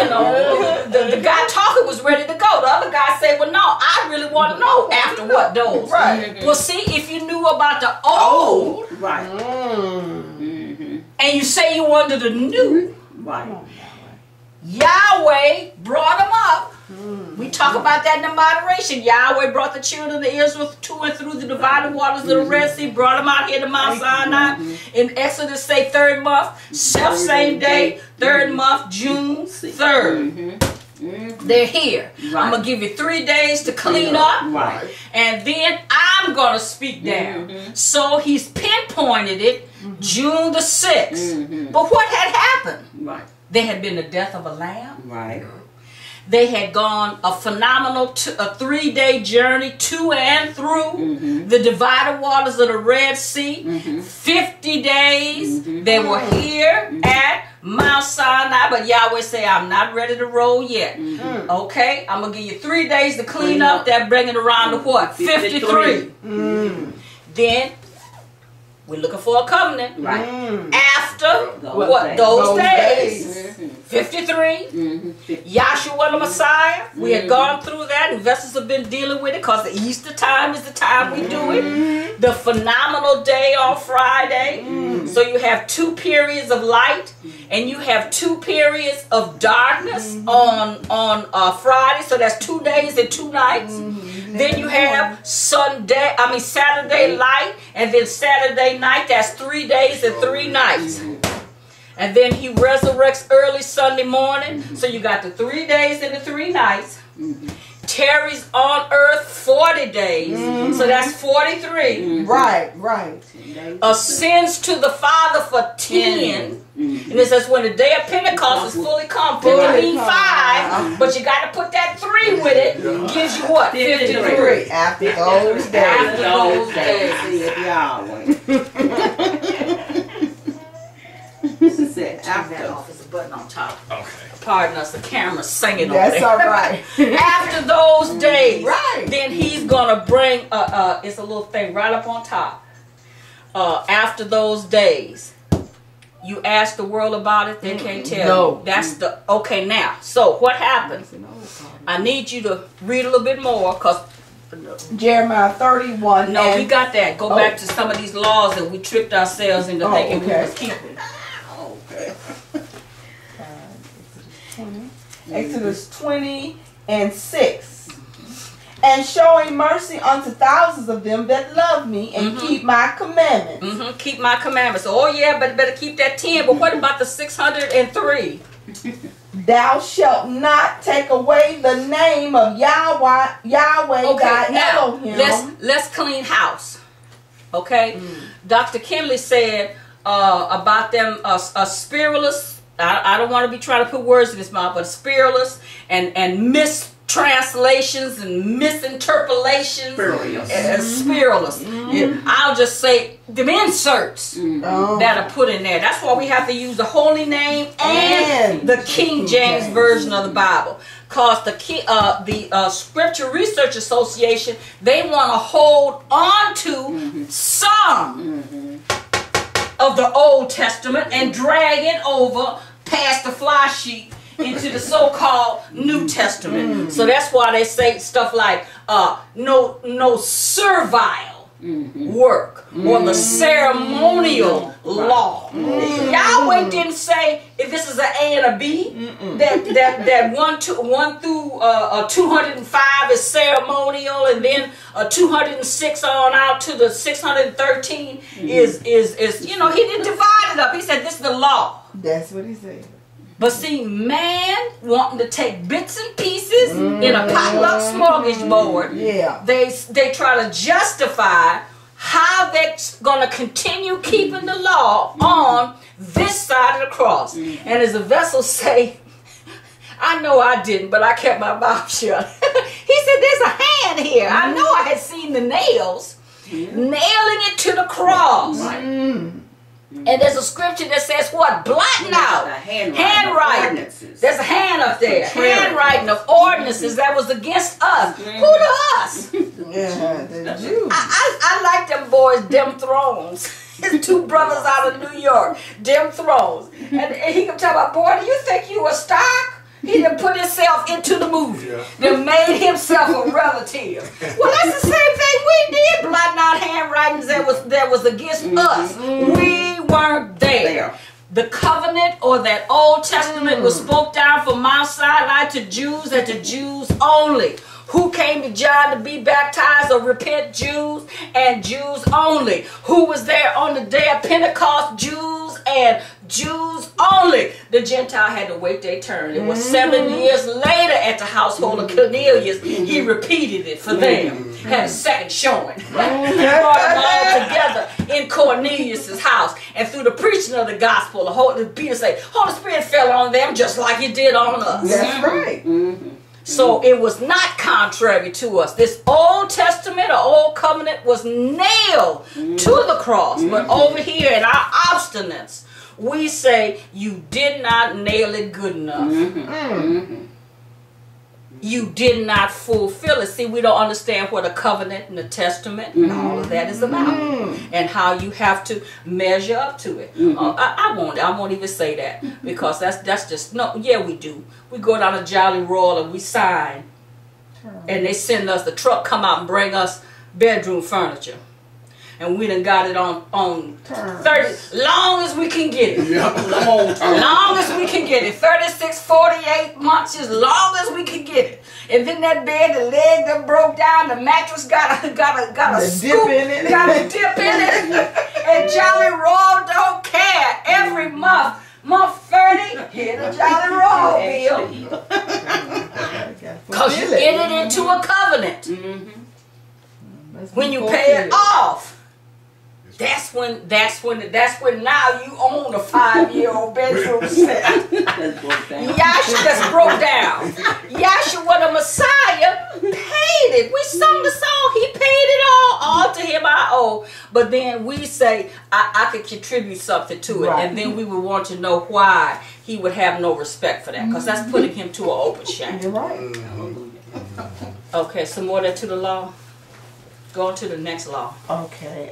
You know, the guy talking was ready to go. The other guy said, well, no, I really want to know after what those. Right. Well, see, if you knew about the old, Right. and you say you wanted the new, Right. Yahweh brought them up. We talk about that in the moderation. Yahweh brought the children of Israel to and through the divided waters of the Red Sea, brought them out here to Mount Sinai. In Exodus, say 3rd month, same day, 3rd month, June 3rd. They're here. Right. I'm going to give you 3 days to clean up. Right. And then I'm going to speak down. So he's pinpointed it, June the 6th. But what had happened? Right. There had been the death of a lamb. Right. They had gone a phenomenal 3-day journey to and through the divided waters of the Red Sea. 50 days. They were here at Mount Sinai, but Yahweh say, I'm not ready to roll yet. Okay, I'm going to give you 3 days to clean up. That bring it around to what? 53. Then we're looking for a covenant. Right. After what? Those days. 53. Yahshua the Messiah. We had gone through that. Investors have been dealing with it because the Easter time is the time we do it. The phenomenal day on Friday. So you have 2 periods of light and you have 2 periods of darkness on Friday. So that's 2 days and 2 nights. Then you have Saturday light, and then Saturday night. That's 3 days and 3 nights. And then he resurrects early Sunday morning. So you got the 3 days and the 3 nights. tarries on earth 40 days. So that's 43. Right. Ascends to the Father for 10. And it says when the day of Pentecost is fully come, 50 means 5, but you got to put that 3 with it. Gives you what? 53. After those days. After those days. After. There's a button on top. Okay. Pardon us, the camera's singing That's over there. all right. After those days, Right. then he's gonna bring it's a little thing right up on top. After those days, you ask the world about it, they can't tell No. you. That's the okay now. So what happens? I need you to read a little bit more, cause Jeremiah 31. no, and we got that. Go back to some of these laws that we tricked ourselves into thinking we okay. was keeping. Exodus 20 and 6. And showing mercy unto thousands of them that love me and keep my commandments. Keep my commandments. Oh yeah, but better keep that 10. But what about the 603? Thou shalt not take away the name of Yahweh thy now Elohim. let's clean house. Okay, Dr. Kinley said about them spiritualists. I don't want to be trying to put words in his mouth, but spiritualists and mistranslations and misinterpolations. Spiritualists. Yeah, I'll just say them inserts that are put in there. That's why we have to use the Holy Name and the King James Version of the Bible. Cause the Scripture Research Association, they want to hold on to some of the Old Testament and drag it over past the fly sheet into the so-called New Testament. So that's why they say stuff like no servile work or the ceremonial law. Yahweh didn't say if this is an A and a B that 1 through 205 is ceremonial, and then 206 on out to the 613 is you know, he didn't divide it up. He said this is the law. That's what he said. But see, man wanting to take bits and pieces in a potluck smorgasbord, they try to justify how they're going to continue keeping the law on this side of the cross. And as the vessels say, I know I didn't, but I kept my mouth shut. He said, there's a hand here. I know I had seen the nails nailing it to the cross. And there's a scripture that says what? Blotting out. Handwriting. There's a hand up there. Handwriting of ordinances that was against us. Who to us? The Jews. I like them boys, Dem Thrones. His 2 brothers out of New York. Dem Thrones. And he can tell my boy, do you think you a stock? He done put himself into the movie. Done made himself a relative. Well, that's the same thing we did. Blotting out handwritings that was against us. We weren't there. The covenant or that Old Testament was spoke down from Mount Sinai to Jews and to Jews only. Who came to John to be baptized or repent? Jews and Jews only. Who was there on the day of Pentecost? Jews and Jews only. The Gentile had to wait their turn. It was 7 years later at the household of Cornelius. He repeated it for them. Had a second showing. Brought them all together in Cornelius' house. And through the preaching of the gospel, Peter said, Holy Spirit fell on them just like it did on us. That's right. So it was not contrary to us. This Old Testament or Old Covenant was nailed to the cross. But over here in our obstinance, we say you did not nail it good enough. You did not fulfill it. See, we don't understand what a covenant and a testament and all of that is about, and how you have to measure up to it. I won't even say that, because that's just no. Yeah, we do. We go down to Jolly Royal and we sign, and they send us the truck, come out and bring us bedroom furniture. And we done got it on 30, long as we can get it. Long as we can get it. 36, 48 months, as long as we can get it. And then that bed, the leg that broke down, the mattress got a scoop, dip in it. got a dip in it. And Jolly Roll don't care. Every month 30, hit a Jolly Roll bill. Because you entered into a covenant. When you pay it off. That's when now you own a 5-year-old bedroom set. Yahshua just broke down. Yahshua the Messiah paid it. We sung the song, he paid it all to him I owe. But then we say, I could contribute something to it. Right. And then we would want to know why he would have no respect for that. Because that's putting him to an open shame. You're right. Okay, some more there to the law. Go on to the next law. Okay.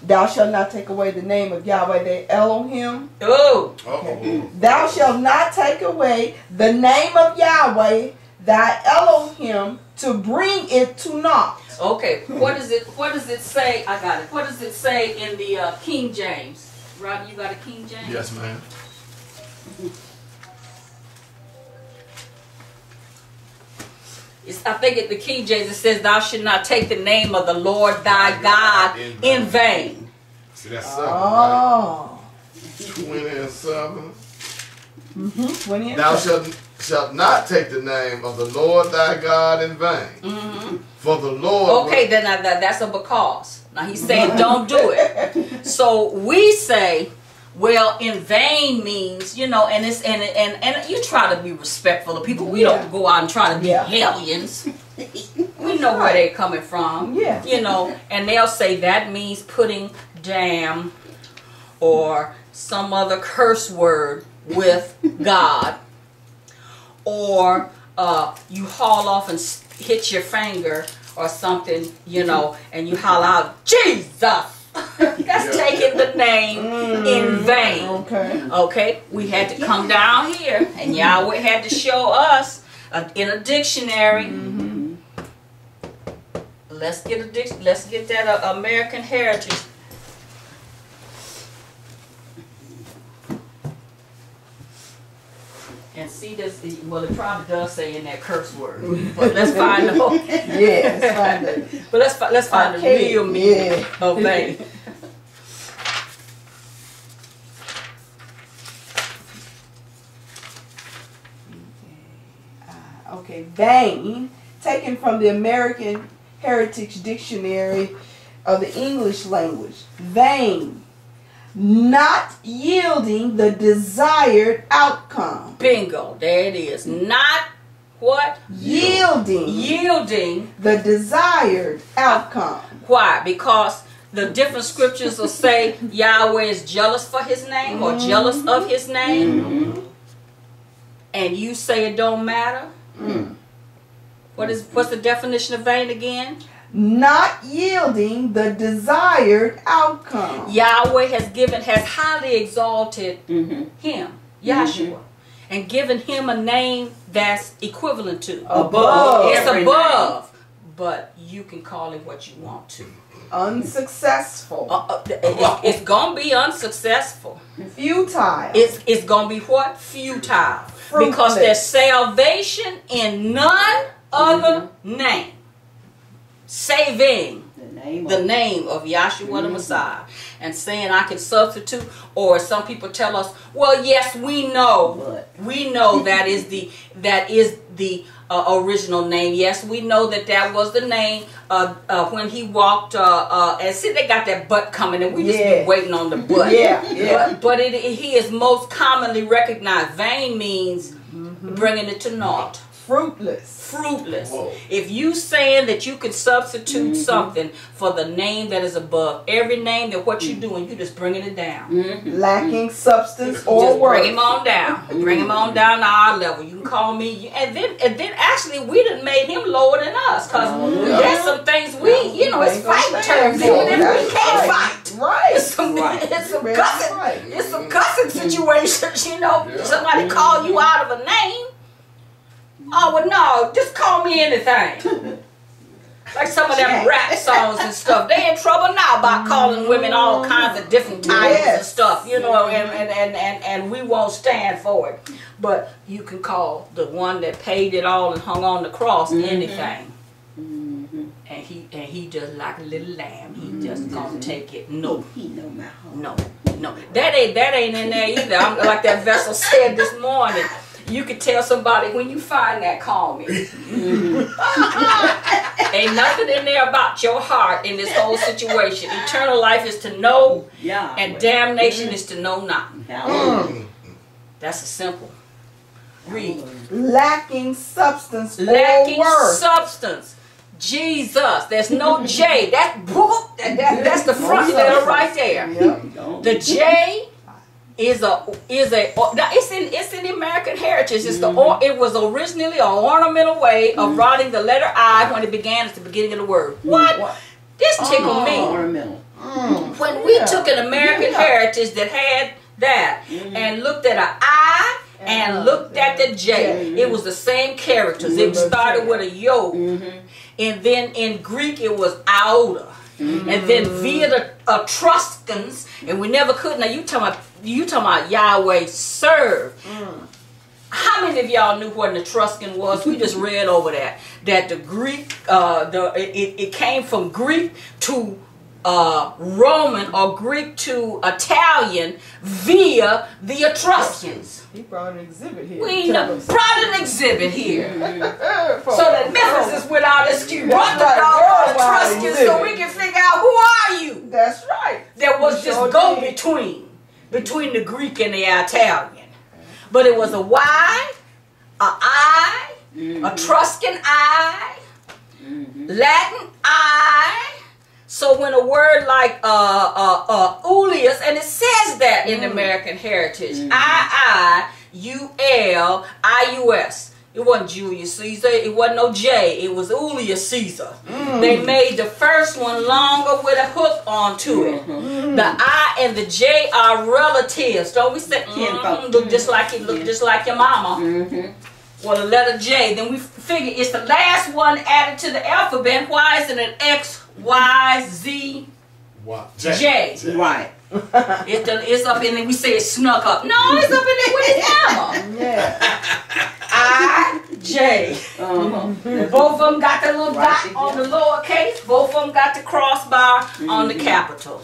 Thou shalt not take away the name of Yahweh the Elohim. Oh. Okay. Thou shalt not take away the name of Yahweh thy Elohim to bring it to naught. Okay. What does it say? I got it. What does it say in the King James? Robbie, you got a King James? Yes, ma'am. I think at the King James it says, "Thou should not take the name of the Lord thy God in vain." See, that's 7, right? 27. 20 Thou shalt not take the name of the Lord thy God in vain. For the Lord. Okay, then that's a because. Now he's saying don't do it. So we say, well, in vain means, you know, and it's and you try to be respectful of people. We don't go out and try to be hellions. We know where they're coming from. Yeah. You know, and they'll say that means putting damn or some other curse word with God, or you haul off and hit your finger or something, you know, and you holler out, Jesus. That's taking the name in vain. Okay. We had to come down here, and Yahweh had to show us in a dictionary. Let's get that American Heritage. And see this. Well, it probably does say in that curse word, but let's find out. Let's find it. But let's find the real meaning of vain. Okay, vain, taken from the American Heritage Dictionary of the English language. Vain, not yielding the desired outcome. Bingo, there it is. Not what? Yielding the desired outcome. Why? Because the different scriptures will say Yahweh is jealous for his name or jealous of his name. And you say it don't matter. What's the definition of vain again? Not yielding the desired outcome. Yahweh has highly exalted him, Yahshua, and given him a name that's equivalent to above. It's above, but you can call it what you want to. Unsuccessful. It's gonna be unsuccessful. Futile. It's gonna be what? Futile. Because there's salvation in none other name, saving the name of Yahshua the Messiah. And saying I can substitute, or some people tell us, well, yes, we know that is the original name. Yes, we know that was the name when he walked. And see, they got that butt coming, and we just be waiting on the butt. But he is most commonly recognized. Vain means bringing it to naught. Fruitless. Whoa. If you saying that you can substitute something for the name that is above every name, that what you're doing, you just bringing it down. Lacking substance or just worth. Bring him on down. Bring him on down to our level. You can call me, and then actually we done made him lower than us, because there's some things it's fight terms. We can't fight. Right. It's some cussing situations. Somebody call you out of a name. Oh, well, no, just call me anything. Like some of them rap songs and stuff. They in trouble now by calling women all kinds of different titles and stuff, and we won't stand for it. But you can call the one that paid it all and hung on the cross anything. And he just like a little lamb. He just gonna take it. No. No. That ain't in there either. I'm like that vessel said this morning. You could tell somebody, when you find that, call me. Ain't nothing in there about your heart in this whole situation. Eternal life is to know, and damnation is to know not. That's a simple. Read. Lacking substance or Lacking worth. substance. Jesus. There's no J. That's the front letter right there. The J is it's in the American heritage. It's it was originally an ornamental way of writing the letter I when it began at the beginning of the word. What? This tickled me. Ornamental. When we took an American heritage that had that and looked at an I and looked at the J, it was the same characters. It started with a yod, and then in Greek it was iota, and then via the Etruscans, and we never could. Now you talking about Yahweh served. How many of y'all knew what an Etruscan was? We just read over that the Greek, it came from Greek to Roman or Greek to Italian via the Etruscans. He brought an exhibit here. We brought an exhibit here. So that Memphis is without excuse. Brought the Etruscans so we can figure out who are you. That's right. There was this go-between the Greek and the Italian. But it was a Y, a I, Etruscan I, Latin I. So when a word like Ulius, and it says that in American heritage, I-I-U-L-I-U-S. It wasn't Julius Caesar. It wasn't no J. It was Ulius Caesar. They made the first one longer with a hook onto it. The I and the J are relatives. Don't we say, look just like your mama. Well, the letter J. Then we figure it's the last one added to the alphabet. Why isn't it X, Y, Z, J? Right. It's up in there. We say it snuck up. No, it's up in there with his hammer. I, J. Both of them got the little dot on the lowercase. Both of them got the crossbar on the capital.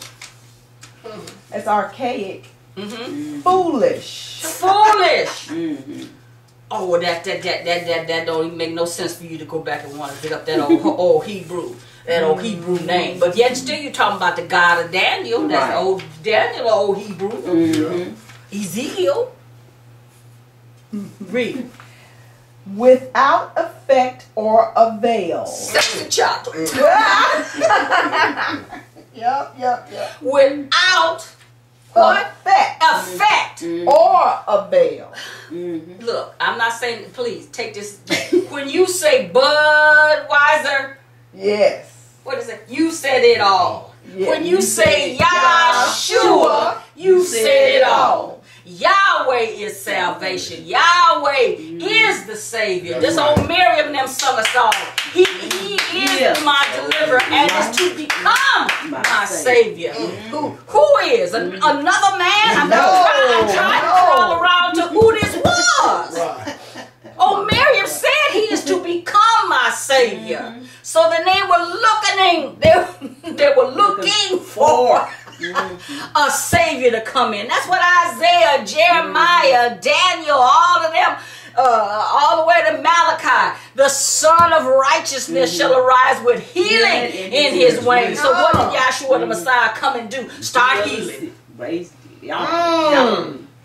It's archaic. Foolish. Oh, that don't even make no sense for you to go back and want to get up that old Hebrew. That old Hebrew name. But yet still you're talking about the God of Daniel. That's old Daniel, old Hebrew. Ezekiel. Read. Without effect or avail. Yep. Without what? Effect. Or avail. Look, I'm not saying, please take this. When you say Budweiser, yes. What is it? You said it all. Yes. When you say Yahshua, you said it all. Yahweh is salvation. Yahweh is the Savior. This old Miriam and them sung a song. He is my deliverer and is to become my Savior. Who is? Another man? I'm trying to crawl around to who this was. Oh, Miriam said he is to become my Savior. So then they were looking for a Savior to come in. That's what Isaiah, Jeremiah, Daniel, all of them, all the way to Malachi. The Son of Righteousness shall arise with healing in his wings. So what did Yahshua the Messiah come and do? Start healing.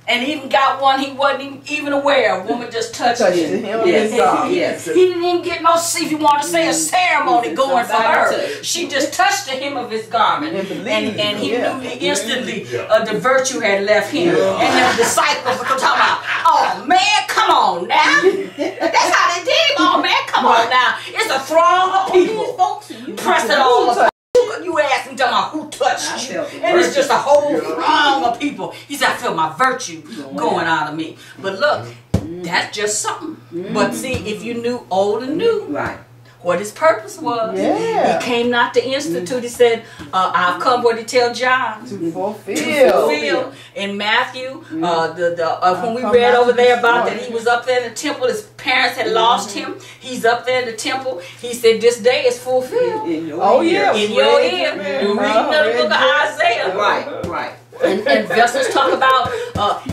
And even got one he wasn't even aware. A woman just touched him. Yes. He didn't even get no, if you want to say, a ceremony going for her. She just touched the hem of his garment. And he knew instantly the virtue had left him. And the disciples were talking about, oh man, come on now. That's how they did. Oh man, come on now. It's a throng of people pressing all up. You asked me who touched you, and it's just a whole throng of people. He said, I feel my virtue going out of me. But look, that's just something. But see, if you knew old and new, what his purpose was. He came not to institute. He said, I've come, what did he tell John? To fulfill. In Matthew, when we read over there about that he was up there in the temple, his parents had lost him. He's up there in the temple. He said, this day is fulfilled. In your ear. In your ear. You're reading the book of Isaiah. Right. And vessels talk about,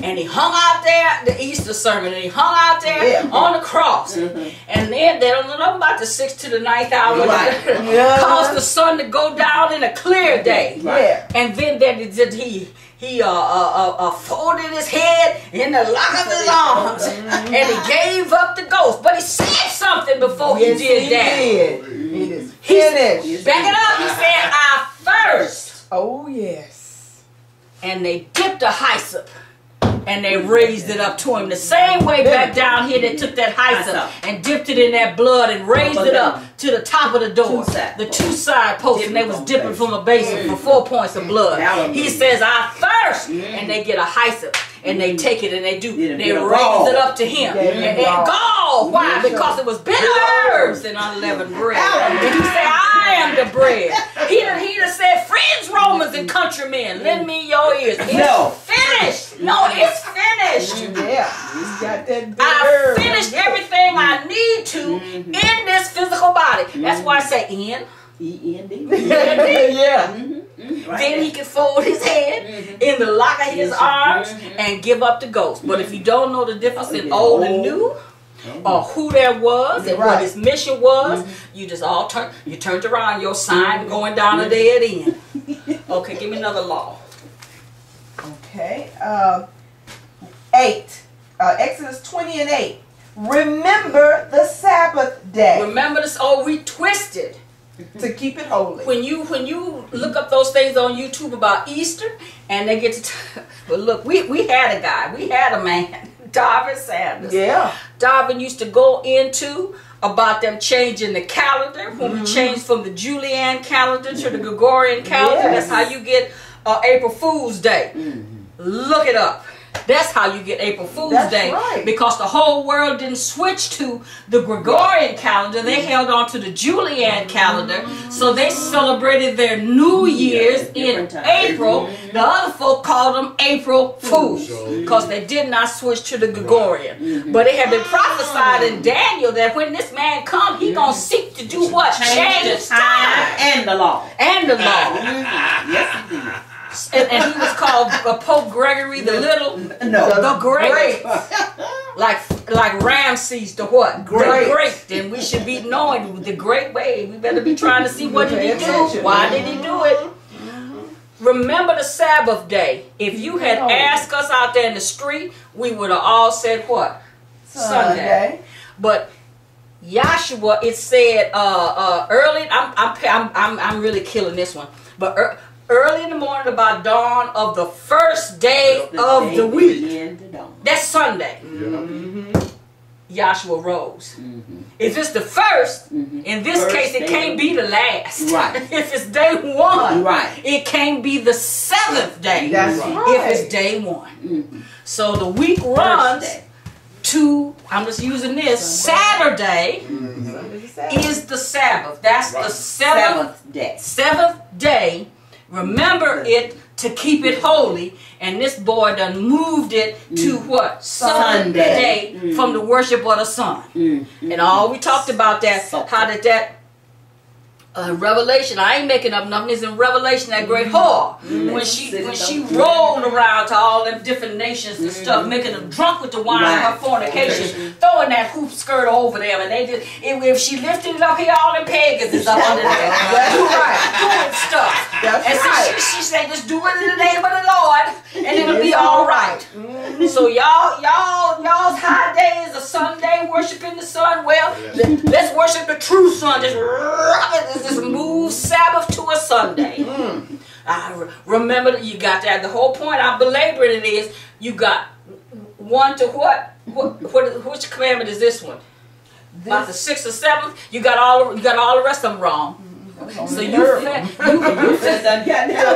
and he hung out there, the Easter sermon, and he hung out there on the cross. And then they don't know about the 6th to the 9th hour. Right. Caused the sun to go down in a clear day. Yeah. And then he folded his head in the lock of his arms, and he gave up the ghost. But he said something before he did that. It is finished. Back it up. He said, "I thirst." Oh, yes. And they dipped the hyssop and they raised it up to him. The same way back down here they took that hyssop and dipped it in that blood and raised it up to the top of the door. The 2 side posts, and they was dipping from a basin for 4 points of blood. He says, "I thirst." And they get a hyssop and they take it and they raise it up to him. And gall. Why? Because it was bitter herbs and unleavened bread. And he said, "I am the bread." He done said, "Friends, Romans, and countrymen, lend me your ears." It's finished. No, it's finished. Yeah. He's got that I finished everything I need to in this physical body. That's why I say in. E-N-D. Yeah. Then he can fold his head in the lock of his arms and give up the ghost. But if you don't know the difference in old and new, or who there was and what his mission was, you just all turned around your sign going down a dead end. Okay, give me another law. Okay. 8. Exodus 20 and 8. Remember the Sabbath day Remember this? Oh, we twisted. to keep it holy. When you look up those things on YouTube about Easter, and they get to well, look, we had a guy, we had a man, Darvin Sanders. Yeah. Darvin used to go into about them changing the calendar when we changed from the Julian calendar to the Gregorian calendar. Yes. That's how you get April Fool's Day. Look it up. That's how you get April Fool's Day. Right. Because the whole world didn't switch to the Gregorian calendar. They held on to the Julian calendar. So they celebrated their New Year's in April. The other folk called them April Fools because they did not switch to the Gregorian. But it had been prophesied in Daniel that when this man come, he gonna seek to do what? Change the time and the law. And the law. Yes, he did. And he was called Pope Gregory the Little. No. The Great. Like Ramses the what? Great. The Great. Then we should be knowing the great way. We better be trying to see what did he do? Why did he do it? Remember the Sabbath day. If you had asked us out there in the street, we would have all said what? Sunday. But Joshua, it said early. I'm really killing this one. But early in the morning, about dawn of the first day of the week. That's Sunday. Joshua rose. If it's the first, in this case, it can't be the last. Right. If it's day one, Right. it can't be the 7th day. That's If it's day one. So the week runs to, I'm just using this, Saturday is the Sabbath. That's the seventh day. Remember it to keep it holy, and this boy done moved it to what? Sunday from the worship of the sun. And all we talked about that, how did that Revelation, I ain't making up nothing, it's in Revelation, that great whore. When she rolled around to all them different nations and stuff, making them drunk with the wine of her fornication, throwing that hoop skirt over them, and they just, if she lifted it up here, all them pagans is up under there. That's right. Doing stuff. That's And right. so she said, just do it in the name of the Lord, and it'll be all right. So y'all's high day is a Sunday, worshiping the sun. Well, let's worship the true sun. Just move Sabbath to a Sunday. I remember that you got that. The whole point I'm belaboring it is you got one to what? Which commandment is this one? About the 6th or 7th. You got all the rest of them wrong. So you failed down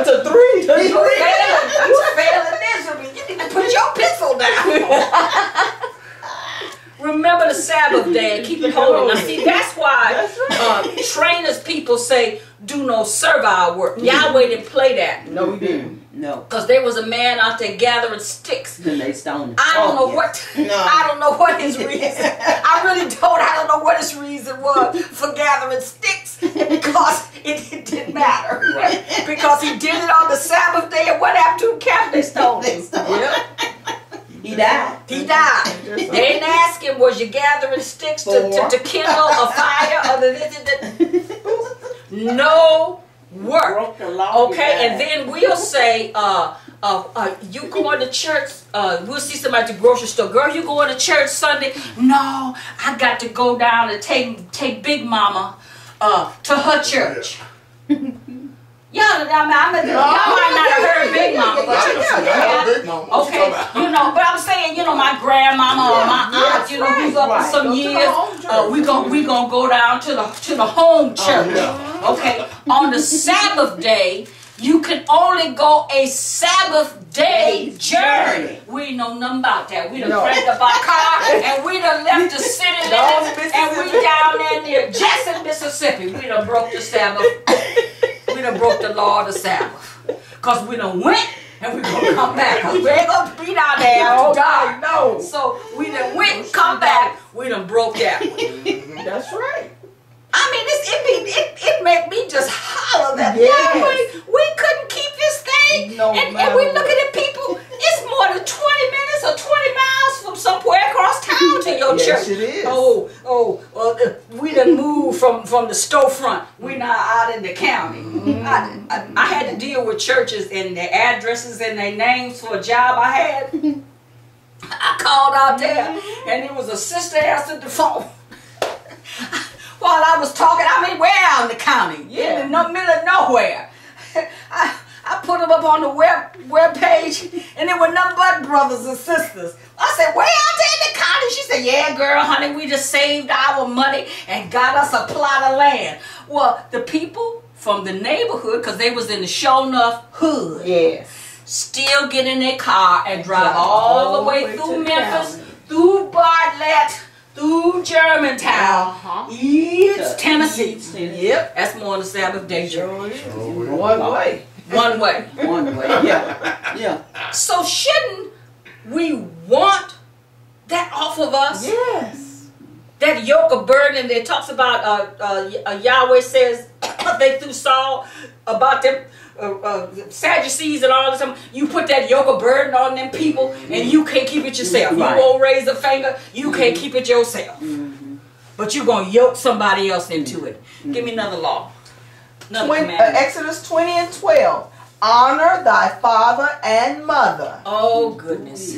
to 3. You failed miserably. You need to put your pencil down. Remember the Sabbath day and keep it holy. Now see, that's why trainers people say do no servile work. Yahweh didn't play that. No, we didn't. No. Because there was a man out there gathering sticks. Then they stoned him. I don't know what his reason. I really don't. I don't know what his reason was for gathering sticks, because it didn't matter. Because he did it on the Sabbath day, and what happened to him? Captain, they stoned him. He died. He died. They didn't ask him, was you gathering sticks to kindle a fire? Or no work. Okay, and then we'll say, you going to church, we'll see somebody at the grocery store. Girl, you going to church Sunday? No, I got to go down and take Big Mama to her church. Y'all might not have heard Big Mama, but okay, but I'm saying, my grandmama or my aunt, who's up for some years, we gonna go down to the home church. Okay, on the Sabbath day, you can only go a Sabbath day journey. We ain't know nothing about that. We done cranked up our car and we done left the city limits and we down there near Jackson, Mississippi. We done broke the Sabbath. We done broke the law of the Sabbath. Because we done went and we gonna come back. Cause we ain't gonna be down there all die. No. So we done went, come back, we done broke that one. That's right. I mean, it make me just holler that we couldn't keep this thing. And we looking at people, it's more than 20 minutes or 20 miles from somewhere across town to your church. It is. We done moved from the storefront. We now out in the county. I had to deal with churches and their addresses and their names for a job I had. I called out there and there was a sister answered the phone. While I was talking, we're out in the county, in the middle of nowhere. I put them up on the web page, and there were nothing but brothers and sisters. I said, "Way out there in the county?" She said, "Yeah, girl, honey, we just saved our money and got us a plot of land." Well, the people from the neighborhood, because they was in the show enough hood, still get in their car and drive all the way through Memphis, through Bartlett, through Germantown, East Tennessee. Yep, that's more than a Sabbath day journey. One way. One way. One way. Yeah. So shouldn't we want that off of us? Yes. That yoke of burden that talks about, Yahweh says, they threw Saul about them Sadducees and all this stuff. You put that yoke of burden on them people and you can't keep it yourself. You won't raise a finger, you can't keep it yourself. But you're going to yoke somebody else into it. Give me another law. Exodus 20 and 12. Honor thy father and mother. Oh, goodness.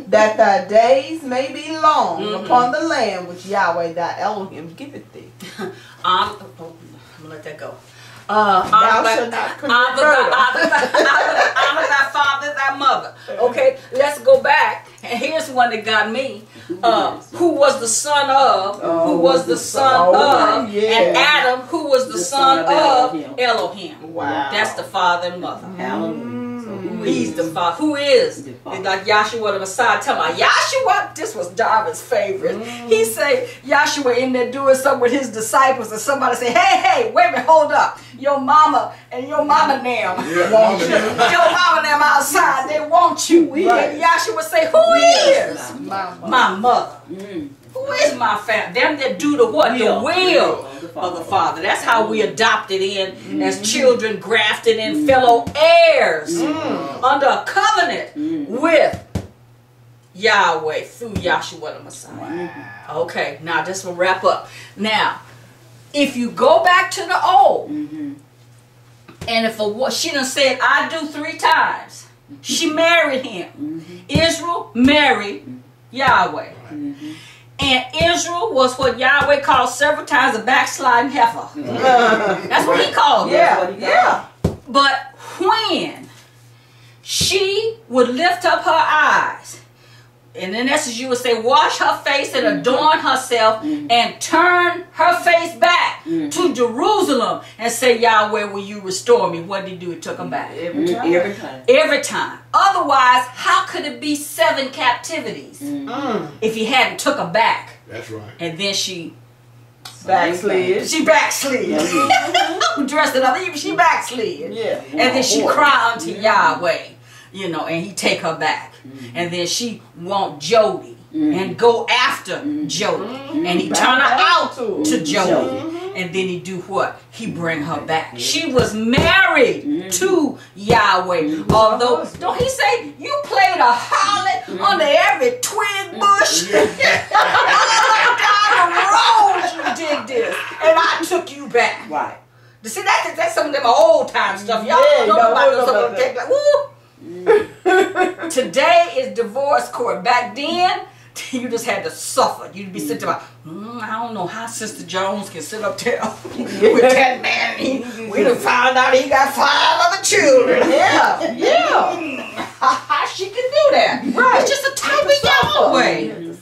That thy days may be long upon the land which Yahweh thy Elohim giveth thee. I'm going to let that go. Thou shalt not commit murder. Honor thy father, thy mother. Okay, let's go back. And here's one that got me. Who was the son of? Who was the son of? And Adam, who was the son of Elohim. Wow. That's the father and mother. Hallelujah. He's the father. Who is? It's like Yahshua the Messiah. Tell me, Yahshua, this was Darvin's favorite. He say, Yahshua in there doing something with his disciples, and somebody say, hey, wait a minute, hold up. Your mama and your mama now want you. Your mama them outside, they want you. And Yahshua say, who is? My mother. Who is my family? Them that do the what? The will of the Father. That's how we adopted in as children, grafted in, fellow heirs under a covenant with Yahweh through Yahshua the Messiah. Wow. Okay, now this will wrap up. Now, if you go back to the old, and if she done said, I do 3 times, she married him. Israel married Yahweh. And Israel was what Yahweh called several times a backsliding heifer. That's what he called it. But when she would lift up her eyes, and in essence you would say, wash her face and adorn herself and turn her face back to Jerusalem and say, Yahweh, will you restore me? What did he do? He took her back. Every time. Every time. Otherwise, how could it be 7 captivities if he hadn't took her back? That's right. And then she backslid. She backslid. Dressed it up. She backslid. And then she cried unto Yahweh, and he take her back. And then she want Jody and go after Jody. And he turn her out to Jody. And then he do what? He bring her back. She was married to Yahweh. Although, don't he say, you played a harlot under every twig bush? Down the road you did this. And I took you back. Right. See, that's some of them old time stuff. Y'all don't know about this. Some of them like, woo. Today is divorce court. Back then, you just had to suffer. You'd be sitting there, I don't know how Sister Jones can sit up there with that man. We done found out he got 5 other children. Yeah. How she can do that? Right. It's just a type of Yahweh.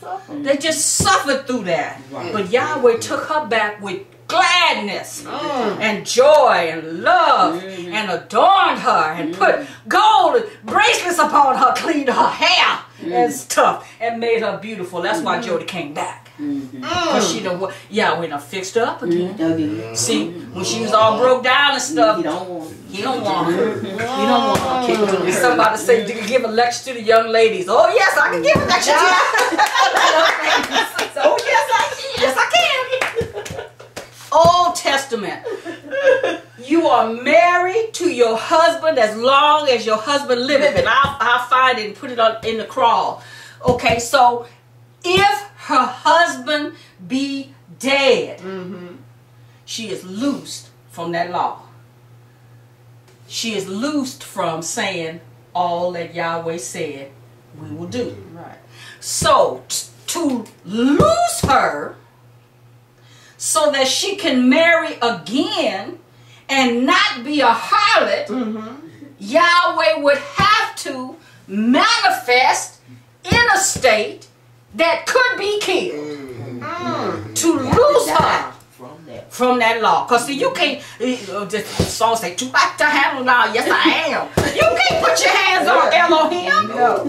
They just suffered through that. Right. But Yahweh took her back with gladness and joy and love and adorned her and put gold bracelets upon her, cleaned her hair and stuff and made her beautiful. That's why Jody came back. Because she done, Yahweh done fixed her up again. See, when she was all broke down and stuff, He don't want it. he don't want her. He don't want her. Somebody say, do you give a lecture to the young ladies? Oh yes, I can give a lecture to you. Oh yes, I can. Old Testament. You are married to your husband as long as your husband liveth. And I'll find it and put it on in the crawl. Okay, so if her husband be dead, she is loosed from that law. She is loosed from saying all that Yahweh said we will do. Right. So to loose her so that she can marry again and not be a harlot, Yahweh would have to manifest in a state that could be killed to lose her from that law. Because see, you can't, the song say, too hot to handle now. Yes, I am. You can't put your hands on Elohim. No.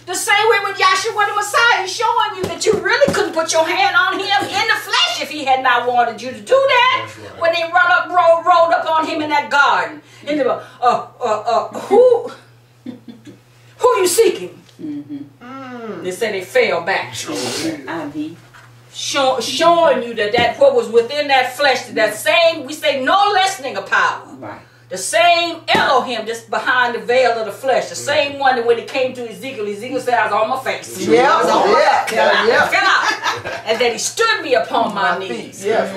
The same way with Yahshua the Messiah, showing you that you really couldn't put your hand on him in the flesh if he had not wanted you to do that. Right. When they rolled up on him in that garden. And they were, who you seeking? They said they fell back. Showing you that what was within that flesh, that same, we say no lessening of power. Right. The same Elohim just behind the veil of the flesh. The same one that when it came to Ezekiel, Ezekiel said, I was on my face. Yeah, I was on my back. yeah. Fell out. And that he stood me upon my knees. Yeah.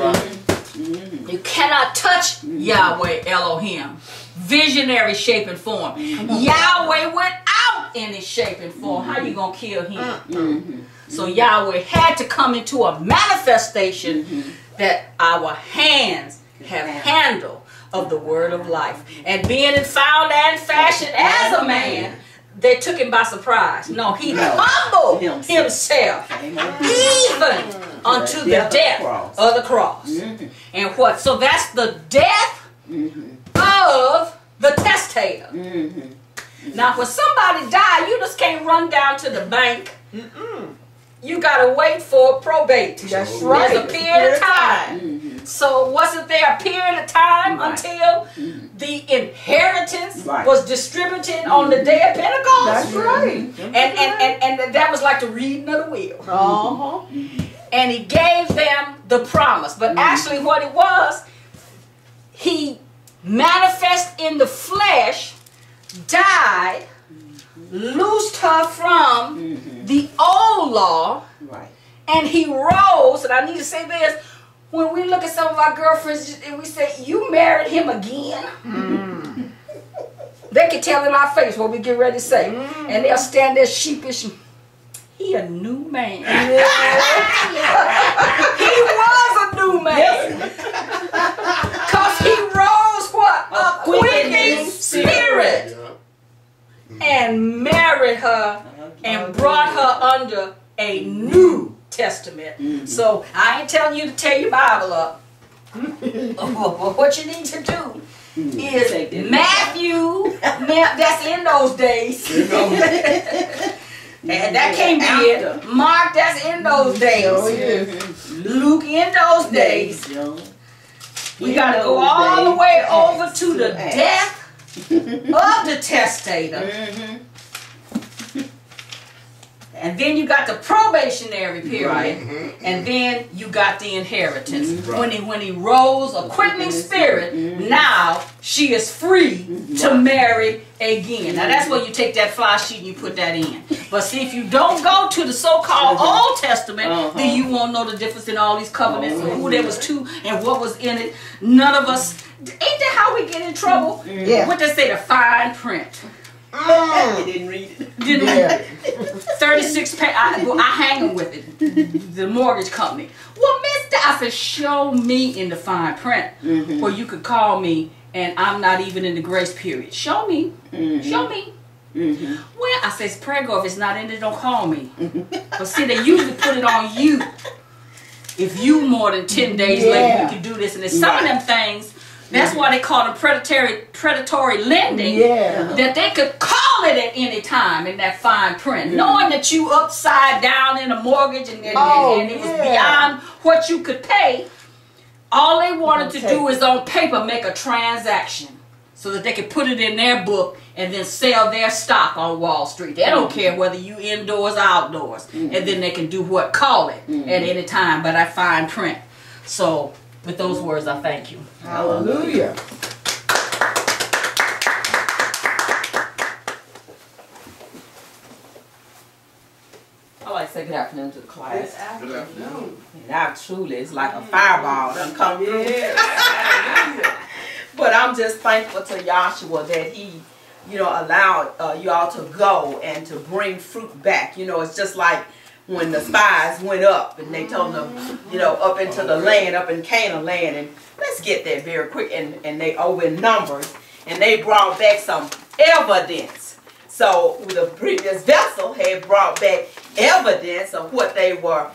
You cannot touch Yahweh Elohim. Visionary shape and form. Yahweh without any shape and form. How you going to kill him? So Yahweh had to come into a manifestation that our hands have handled of the word of life. And being found and fashioned as a man, they took him by surprise. No, he humbled himself even unto the death of the cross. And what? So that's the death of the testator. Now, when somebody died, you just can't run down to the bank. You got to wait for probate. That's right. There's a period of time. So wasn't there a period of time until the inheritance was distributed on the day of Pentecost? That's right. And that was like the reading of the will. And he gave them the promise. But actually what it was, he manifested in the flesh, died, loosed her from the old law, and he rose. And I need to say this, when we look at some of our girlfriends and we say, you married him again? They can tell in our face what we get ready to say. And they'll stand there sheepish. He a new man. He was a new man. Because he rose what? A quickening spirit. And married her and brought her under a new testament. So I ain't telling you to tear your Bible up. What you need to do is Matthew, that's in those days. And that can't be it. Mark, that's in those days. Luke, in those days. We got to go all the way over to the death of the testator. And then you got the probationary period, Right. and then you got the inheritance. Right. When he rose a quickening spirit, now she is free to marry again. Now that's where you take that fly sheet and you put that in. But see, if you don't go to the so-called Old Testament, then you won't know the difference in all these covenants and who there was to and what was in it. None of us. Ain't that how we get in trouble? Yeah. What they say, the fine print. You didn't read it. Didn't Yeah. 36 page. I hang them with it. The mortgage company. Well, mister, I said, show me in the fine print where you could call me and I'm not even in the grace period. Show me. Show me. Well, I says, Prego, if it's not in it, don't call me. But see, they usually put it on you. If you more than 10 days later, you can do this. And there's some of them things, that's why they call them predatory lending, that they could call it at any time in that fine print, knowing that you upside down in a mortgage and it was beyond what you could pay. All they wanted to do is on paper make a transaction so that they could put it in their book and then sell their stock on Wall Street. They don't care whether you indoors or outdoors. And then they can do what? Call it at any time by that fine print. So with those words, I thank you. Hallelujah. I like to say good afternoon to the class. Good afternoon. And I truly, it's like a fireball done come through. But I'm just thankful to Yahshua that he, allowed you all to go and to bring fruit back. It's just like when the spies went up and they told them, up into the land, up in Canaan land, and let's get there very quick. And they over in Numbers, and they brought back some evidence. So the previous vessel had brought back evidence of what they were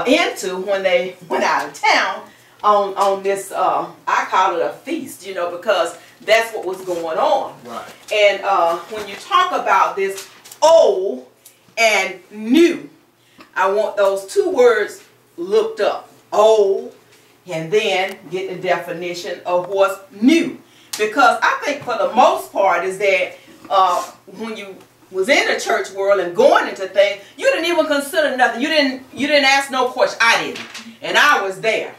into when they went out of town on this, I call it a feast, because that's what was going on. Right. And when you talk about this old and new, I want those two words looked up. Old, and then get the definition of what's new. Because I think for the most part is that when you was in the church world and going into things, you didn't even consider nothing. You didn't ask no question. I didn't. And I was there.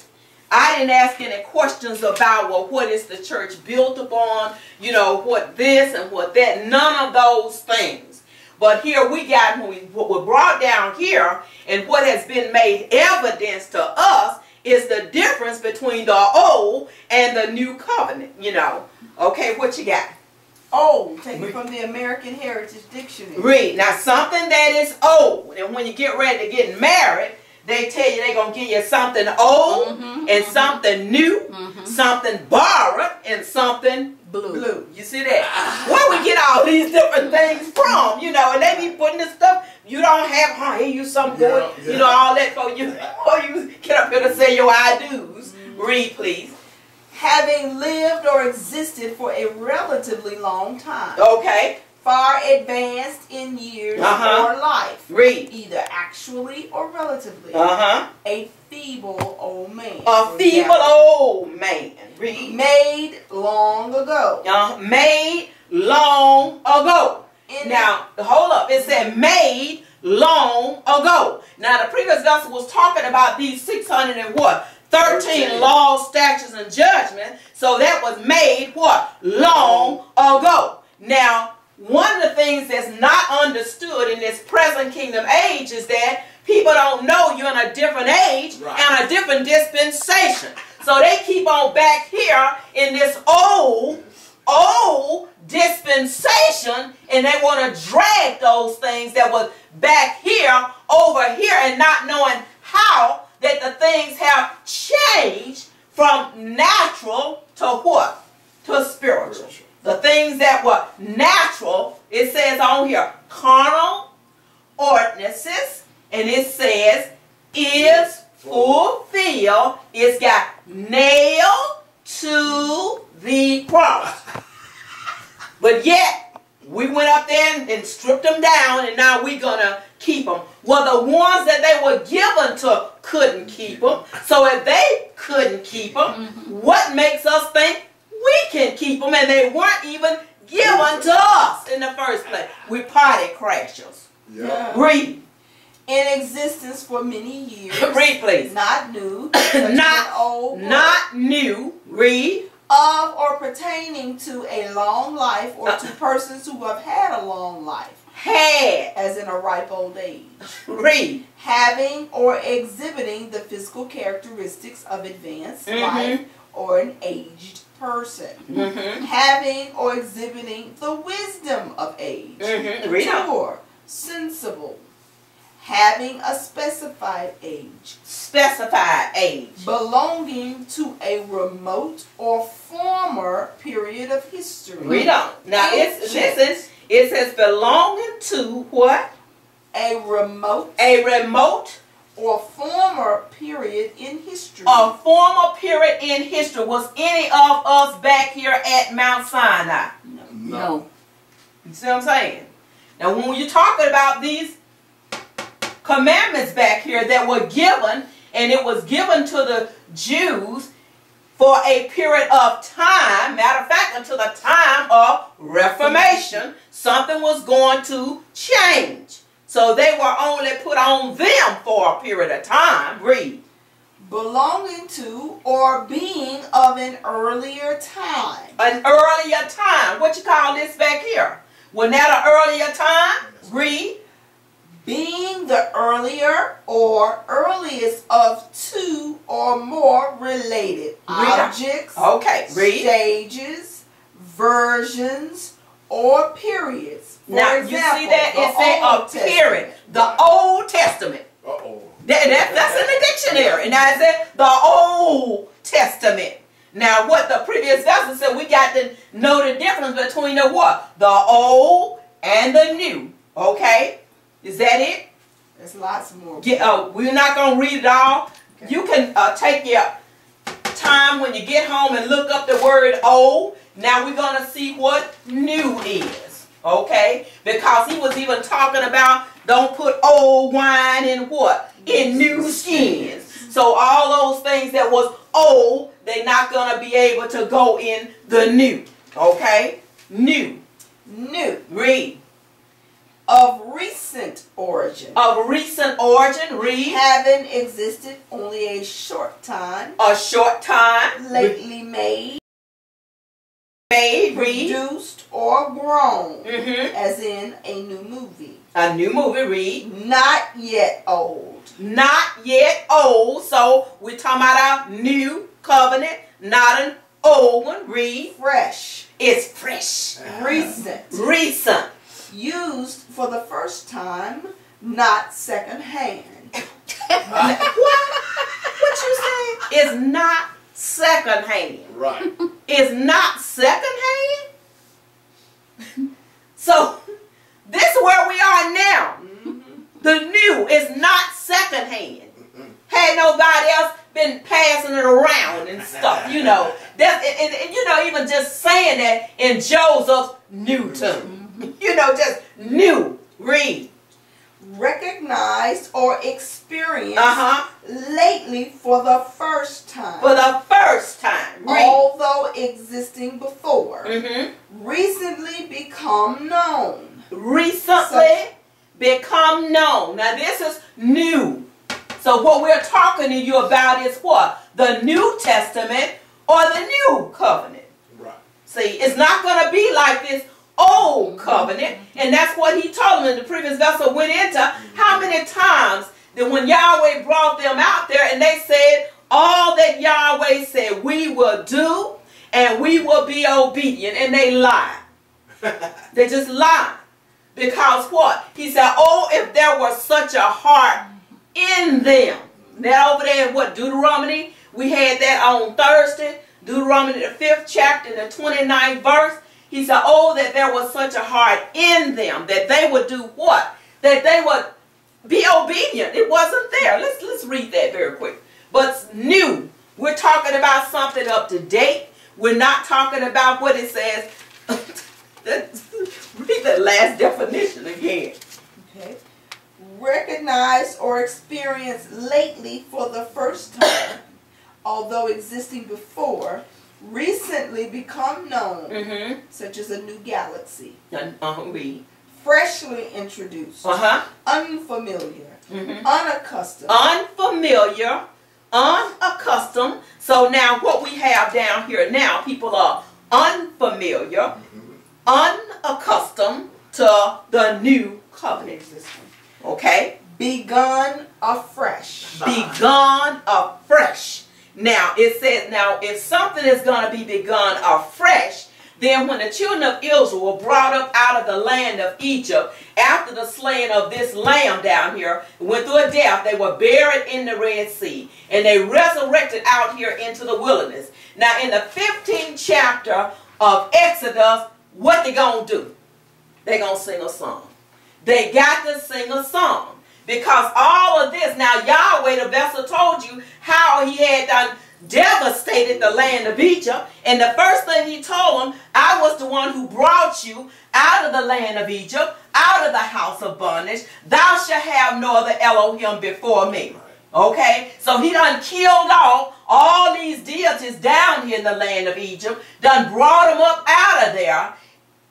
I didn't ask any questions about, well, what is the church built upon? What this and what that. None of those things. But here we got, what was brought down here, and what has been made evidence to us is the difference between the old and the new covenant, Okay, what you got? Old, taken from the American Heritage Dictionary. Read. Now, something that is old, and when you get ready to get married, they tell you they're going to give you something old and something new, something borrowed and something blue. You see that? Where we get all these different things from, and they be putting this stuff. You don't have, here you something good, all that for you get up here to say your I do's. Read, please. Having lived or existed for a relatively long time. Okay. Far advanced in years or life. Read. Either actually or relatively. A feeble old man. A feeble old man. Read. Made long ago. Made long ago. Now, hold up. It said made long ago. Now, the previous gospel was talking about these 600 and what? 13 laws, statutes, and judgments. So that was made what? Long ago. Now, one of the things that's not understood in this present kingdom age is that people don't know you're in a different age and a different dispensation. So they keep on back here in this old dispensation, and they want to drag those things that was back here over here, and not knowing how that the things have changed from natural to what? To spiritual. The things that were natural, it says on here, carnal ordinances, and it says is fulfilled. It's got nailed to the cross. But yet, we went up there and stripped them down, and now we're going to keep them. Well, the ones that they were given to couldn't keep them. So if they couldn't keep them, what makes us think we can keep them, and they weren't even given to us in the first place? We're party crashers. Yeah. Read. old. Not new. Read. Of or pertaining to a long life or to persons who have had a long life. Had. As in a ripe old age. Read. Having or exhibiting the physical characteristics of advanced life or an aged person. Having or exhibiting the wisdom of age. Read on. Mature, sensible. Having a specified age. Specified age. Belonging to a remote or former period of history. Read on. Now listen. It says belonging to what? A remote or former period in history. A former period in history. Was any of us back here at Mount Sinai? No. You see what I'm saying? Now when you're talking about these commandments back here that were given, and it was given to the Jews for a period of time, matter of fact, until the time of Reformation, something was going to change. So they were only put on them for a period of time. Read. Belonging to or being of an earlier time. An earlier time. What you call this back here? Wasn't that an earlier time? Read. Being the earlier or earliest of two or more related objects, Read. stages, versions, or periods. For Now example, you see that it said a period. The Old Testament. That's in the dictionary. Now it said the Old Testament. Now what the previous vessel said, we got to know the difference between the what? The old and the new. Okay? Is that it? There's lots more. We're not going to read it all. Okay. You can take your time when you get home and look up the word old. Now we're going to see what new is. Okay? Because he was even talking about don't put old wine in what? In new skins. So all those things that was old, they're not going to be able to go in the new. Okay? New. New. Read. Of recent origin. Of recent origin. Read. Having existed only a short time. A short time. Lately made. Read. Produced or grown. As in a new movie. A new movie. Read. Not yet old. Not yet old. So we're talking about our new covenant. Not an old one. Read. Fresh. It's fresh. Recent. Recent. Used for the first time, not second hand. What? What you saying? It's not second hand. Right. It's not second hand? So, this is where we are now. The new is not second hand. Had nobody else been passing it around and stuff, you know. And you know, even just saying that in Joseph's new tomb. You know, just new. Read. Recognized or experienced lately for the first time. For the first time. Read. Although existing before. Recently become known. Recently become known. Now this is new. So what we're talking to you about is what? The New Testament or the New Covenant. Right. See, it's not going to be like this old covenant, and that's what he told them. The previous vessel went into how many times that when Yahweh brought them out there and they said all that Yahweh said we will do and we will be obedient, and they lied. They just lied. Because what? He said, oh, if there was such a heart in them. That over there in what? Deuteronomy? We had that on Thursday. Deuteronomy the 5th chapter, the 29th verse. He said, oh, that there was such a heart in them that they would do what? That they would be obedient. It wasn't there. Let's read that very quick. But new. We're talking about something up to date. We're not talking about what it says. Read the last definition again. Okay. Recognized or experienced lately for the first time, although existing before, recently become known, such as a new galaxy. Read. Freshly introduced. Unfamiliar. Unaccustomed. Unfamiliar. unaccustomed. So now what we have down here now, people are unfamiliar, unaccustomed to the new covenant. Okay? Begun afresh. Begun afresh. Now, it says, now, if something is going to be begun afresh, then when the children of Israel were brought up out of the land of Egypt, after the slaying of this lamb down here, went through a death, they were buried in the Red Sea, and they resurrected out here into the wilderness. Now, in the 15th chapter of Exodus, what they going to do? They going to sing a song. They got to sing a song. Because all of this, now Yahweh the vessel told you how he had done devastated the land of Egypt. And the first thing he told them, I was the one who brought you out of the land of Egypt, out of the house of bondage. Thou shalt have no other Elohim before me. Okay? So he done killed off all these deities down here in the land of Egypt, done brought them up out of there.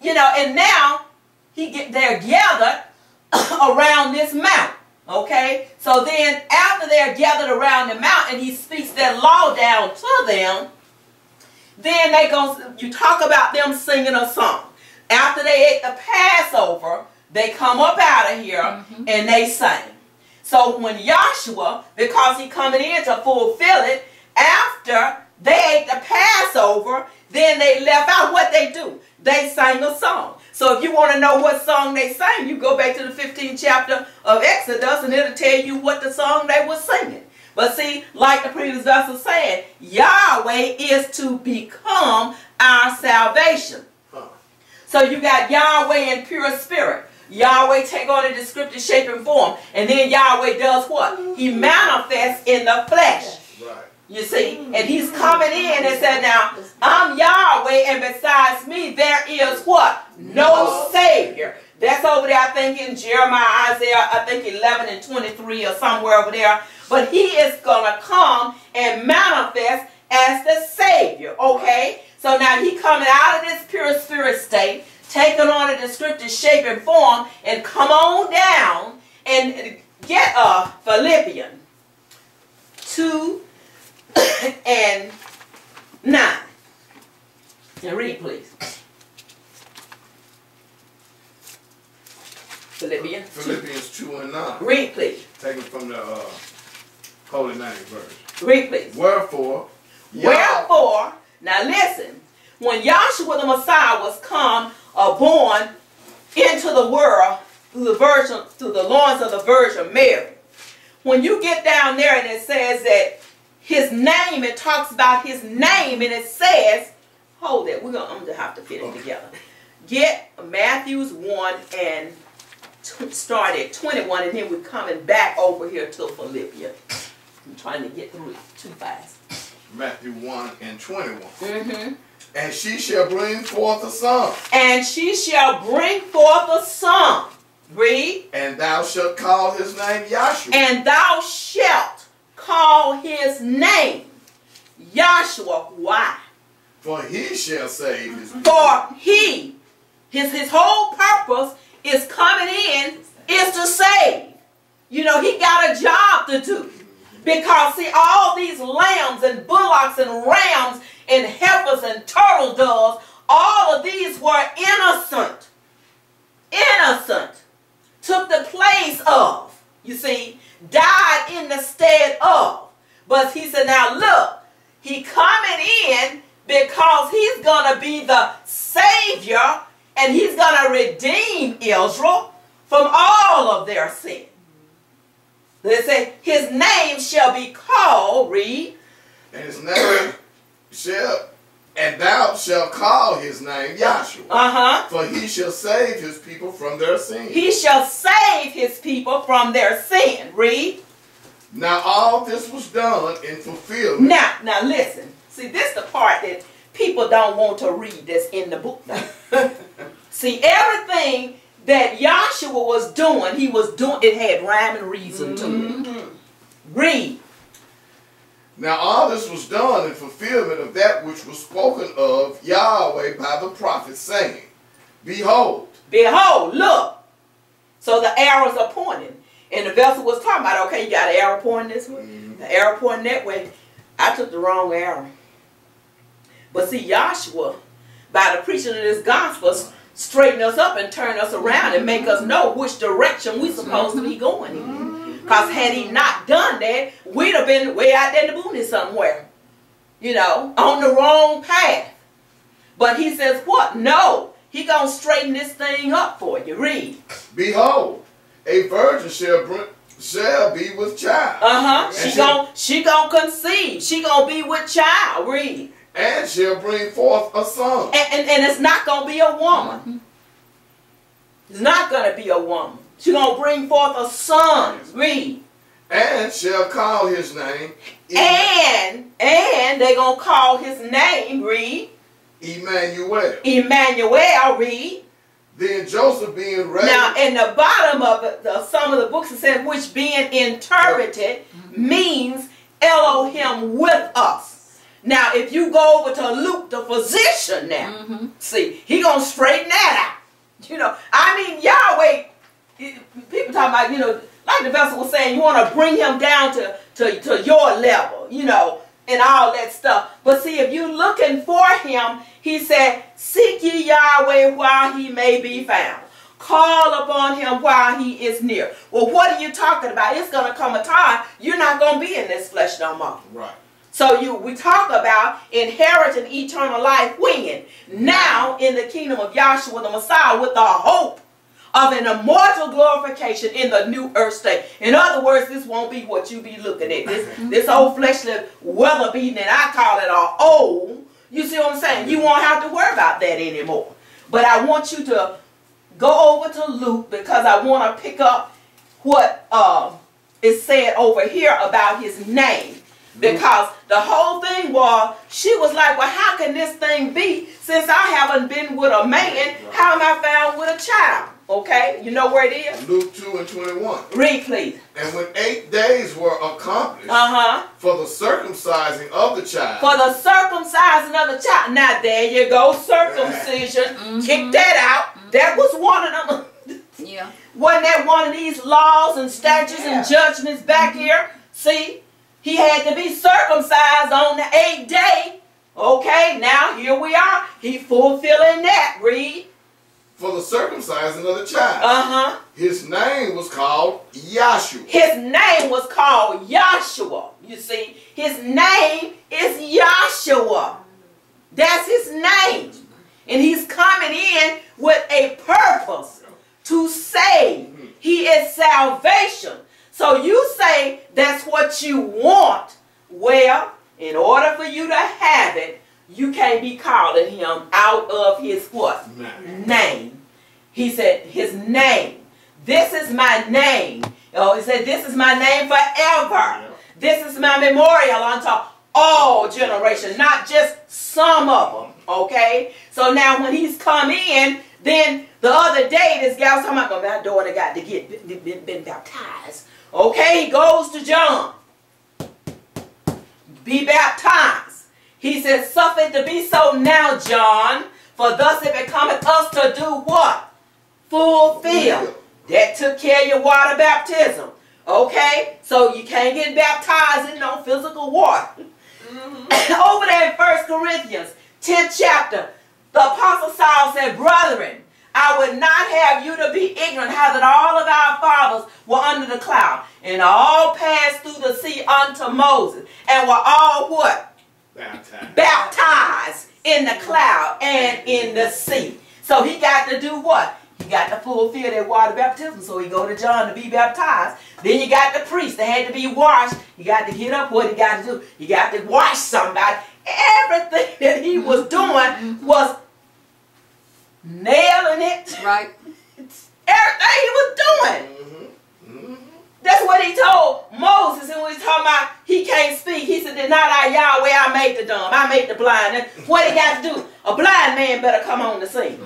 You know, and now they're gathered around this mountain. Okay, so then after they're gathered around the mountain, he speaks that law down to them. Then you talk about them singing a song. After they ate the Passover, they come up out of here and they sang. So when Joshua, because he coming in to fulfill it, after they ate the Passover, then they left out. What they do? They sang a song. So if you want to know what song they sang, you go back to the 15th chapter of Exodus and it'll tell you what the song they were singing. But see, like the previous verse was saying, Yahweh is to become our salvation. So you got Yahweh in pure spirit. Yahweh take on a descriptive shape and form. And then Yahweh does what? He manifests in the flesh. Right. You see, and he's coming in and said, now, I'm Yahweh, and besides me, there is what? No Savior. That's over there, I think, in Jeremiah, Isaiah, I think 11 and 23 or somewhere over there. But he is going to come and manifest as the Savior, okay? So now he coming out of this pure spirit state, taking on a descriptive shape and form, and come on down and get a Philippians 2 and 9. And read, please. Philippians 2 and 9. Read, please. Taken from the Holy Name verse. Read, please. Wherefore, now listen, when Yahshua the Messiah was born into the world through the loins of the Virgin Mary, when you get down there and it says that his name, it talks about his name, and it says, hold it, I'm going to have to fit it together. Get Matthews 1 and start at 21, and then we're coming back over here to Philippians. I'm trying to get through it too fast. Matthew 1 and 21. And she shall bring forth a son. And she shall bring forth a son. Read. And thou shalt call his name Yahshua. And thou shalt call his name Yahshua. Why? For he shall save his people. For he, his whole purpose is coming in is to save. You know, he got a job to do. Because see, all these lambs and bullocks and rams and heifers and turtle doves, all of these were innocent. Innocent. Took the place of, you see, died in the stead of. But he said, now look, he coming in because he's going to be the Savior, and he's going to redeem Israel from all of their sin. They say, his name shall be called, read. And his name shall, and thou shalt call his name Yahshua. For he shall save his people from their sin. He shall save his people from their sin. Read. Now all this was done in fulfillment. Now listen. See, this is the part that people don't want to read that's in the book now. See, everything that Yahshua was doing, it had rhyme and reason to it. Read. Now all this was done in fulfillment of that which was spoken of Yahweh by the prophet, saying, Behold. Behold, look. So the arrows are pointing. And the vessel was talking about, okay, you got an arrow pointing this way, the arrow pointing that way. I took the wrong arrow. But see, Joshua, by the preaching of this gospel, straighten us up and turn us around and make us know which direction we're supposed to be going in. Because had he not done that, we'd have been way out there in the boonies somewhere. You know, on the wrong path. But he says what? No. He gonna straighten this thing up for you. Read. Behold, a virgin shall be with child. She gonna conceive. She gonna be with child. Read. And shall bring forth a son. And it's not gonna be a woman. It's not gonna be a woman. She's gonna bring forth a son. Read. And shall call his name. And they're gonna call his name. Read. Emmanuel. Emmanuel. Read. Then Joseph being raised. Now, in the bottom of it, some of the books it says, which being interpreted means Elohim with us. Now, if you go over to Luke, the physician now, see, he gonna straighten that out. You know, I mean, Yahweh, people talk about, you know, like the vessel was saying, you want to bring him down to your level, you know, and all that stuff. But see, if you're looking for him, he said, seek ye Yahweh while he may be found. Call upon him while he is near. Well, what are you talking about? It's going to come a time you're not going to be in this flesh no more. Right. So we talk about inheriting eternal life when? Now in the kingdom of Yahshua the Messiah with the hope of an immortal glorification in the new earth state. In other words, this won't be what you be looking at. This old fleshly weather beating, and I call it all old. You see what I'm saying? You won't have to worry about that anymore. But I want you to go over to Luke because I want to pick up what is said over here about his name. Because the whole thing was, she was like, well, how can this thing be since I haven't been with a man? How am I found with a child? Okay, you know where it is? Luke 2:21. Read, please. And when 8 days were accomplished for the circumcising of the child. For the circumcising of the child. Now, there you go, circumcision. Kick that out. That was one of them. Yeah. Wasn't that one of these laws and statutes and judgments back here? See? He had to be circumcised on the 8th day. Okay, now here we are. He fulfilling that. Read. For the circumcising of the child. His name was called Yahshua. His name was called Yahshua. You see, his name is Yahshua. That's his name. And he's coming in with a purpose to save. He is salvation. So you say that's what you want. Well, in order for you to have it, you can't be calling him out of his what? Name. He said his name. This is my name. Oh, he said this is my name forever. This is my memorial unto all generations, not just some of them. Okay? So now when he's come in, then the other day this guy was talking about, my daughter got to get been baptized. Okay, he goes to John. Be baptized. He says, suffer it to be so now, John, for thus it becometh us to do what? Fulfill. That took care of your water baptism. Okay, so you can't get baptized in no physical water. Over there in 1 Corinthians, 10th chapter, the Apostle Saul said, brethren, I would not have you to be ignorant how that all of our fathers were under the cloud, and all passed through the sea unto Moses, and were all what? Baptized in the cloud and in the sea. So he got to do what? He got to fulfill that water baptism. So he go to John to be baptized. Then you got the priest that had to be washed. You got to get up. What he got to do? You got to wash somebody. Everything that he was doing was nailing it. Right. Everything he was doing. That's what he told Moses. And when he was talking about he can't speak, he said, did not I Yahweh, I made the dumb, I made the blind. And what he got to do? A blind man better come on the scene.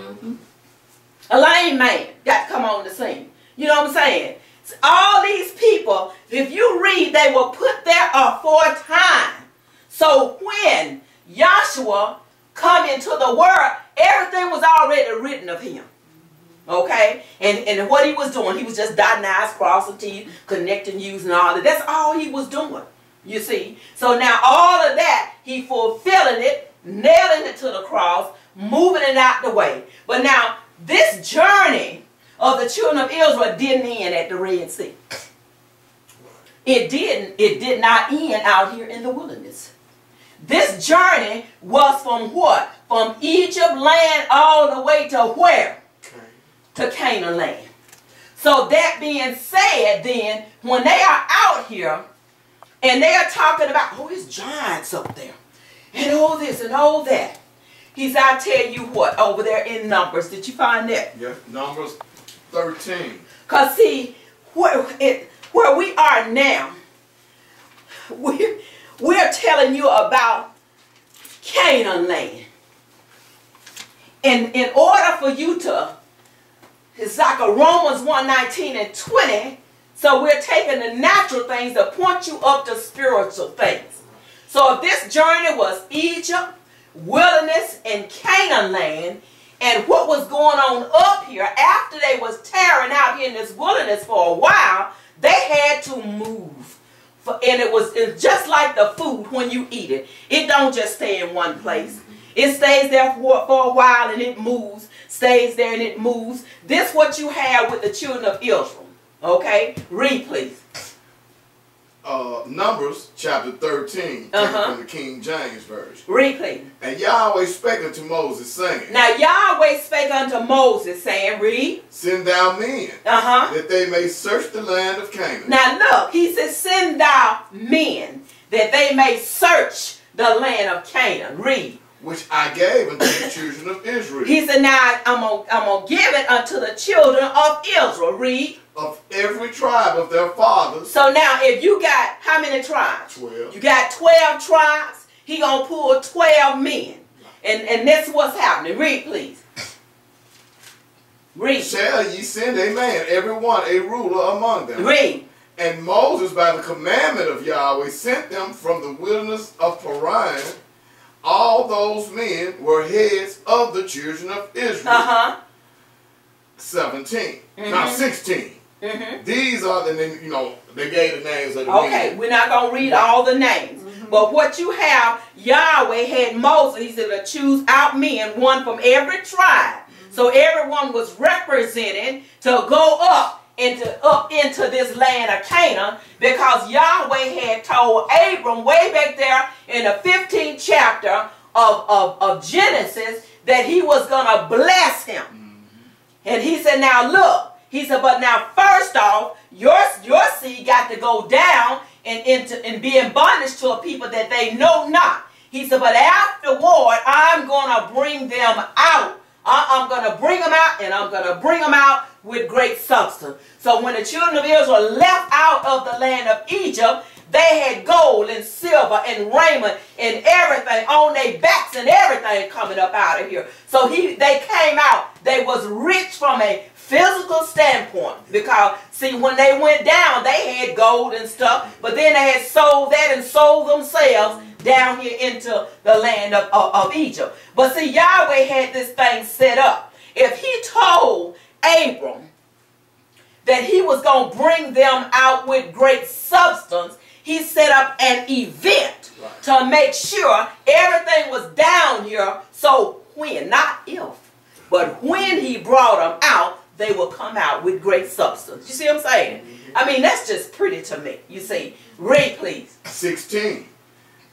A lame man got to come on the scene. You know what I'm saying? So all these people, if you read, they were put there aforetime. So when Yahshua come into the world, everything was already written of him. Okay? And what he was doing, he was just dotting I's, crossing T's, connecting U's and all that. That's all he was doing, you see. So now all of that, he fulfilling it, nailing it to the cross, moving it out the way. But now, this journey of the children of Israel didn't end at the Red Sea. It did not end out here in the wilderness. This journey was from what? From Egypt land all the way to where? To Canaan land. So that being said, then, when they are out here and they are talking about, oh, it's giants up there, and all this and all that. He said, I tell you what, over there in Numbers, did you find that? Yeah, Numbers 13. Because see, where we are now, we're telling you about Canaan land. And in order for you to, it's like a Romans 1:19 and 20, so we're taking the natural things to point you up to spiritual things. So if this journey was Egypt, wilderness, and Canaan land, and what was going on up here after they was tearing out here in this wilderness for a while, they had to move. And it's just like the food when you eat it. It don't just stay in one place. It stays there for a while and it moves, stays there and it moves. This what you have with the children of Israel. Okay? Read, please. Numbers chapter 13, taken from the King James Version. Read, please. And Yahweh spake unto Moses, saying. Now Yahweh spake unto Moses, saying, read. Send thou men, that they may search the land of Canaan. Now look, he says, send thou men, that they may search the land of Canaan. Read. Which I gave unto the children of Israel. He said, now I'm gonna give it unto the children of Israel. Read. Of every tribe of their fathers. So now if you got how many tribes? 12. You got 12 tribes. He gonna pull 12 men. And that's what's happening. Read, please. Read. Shall ye send a man, every one a ruler among them. Read. And Moses by the commandment of Yahweh sent them from the wilderness of Paran. All those men were heads of the children of Israel. 17. Now 16. These are the, they gave the names of the men. Okay, we're not going to read all the names. But what you have, Yahweh had Moses, he said, to choose out men, one from every tribe. So everyone was represented to go up into this land of Canaan, because Yahweh had told Abram way back there in the 15th chapter of Genesis that he was going to bless him. And he said, now look, he said, but now first off, your seed got to go down and be in bondage to a people that they know not. He said, but afterward, I'm going to bring them out. I'm going to bring them out, and I'm going to bring them out with great substance. So when the children of Israel left out of the land of Egypt, they had gold and silver and raiment and everything on their backs and everything coming up out of here. So they came out. They was rich from a physical standpoint, because see, when they went down, they had gold and stuff, but then they had sold that and sold themselves down here into the land of Egypt. But see, Yahweh had this thing set up. If he told Abram that he was going to bring them out with great substance, he set up an event to make sure everything was down here. So when, not if, but when he brought them out, they will come out with great substance. You see what I'm saying? I mean, that's just pretty to me. You see. Read, please. 16.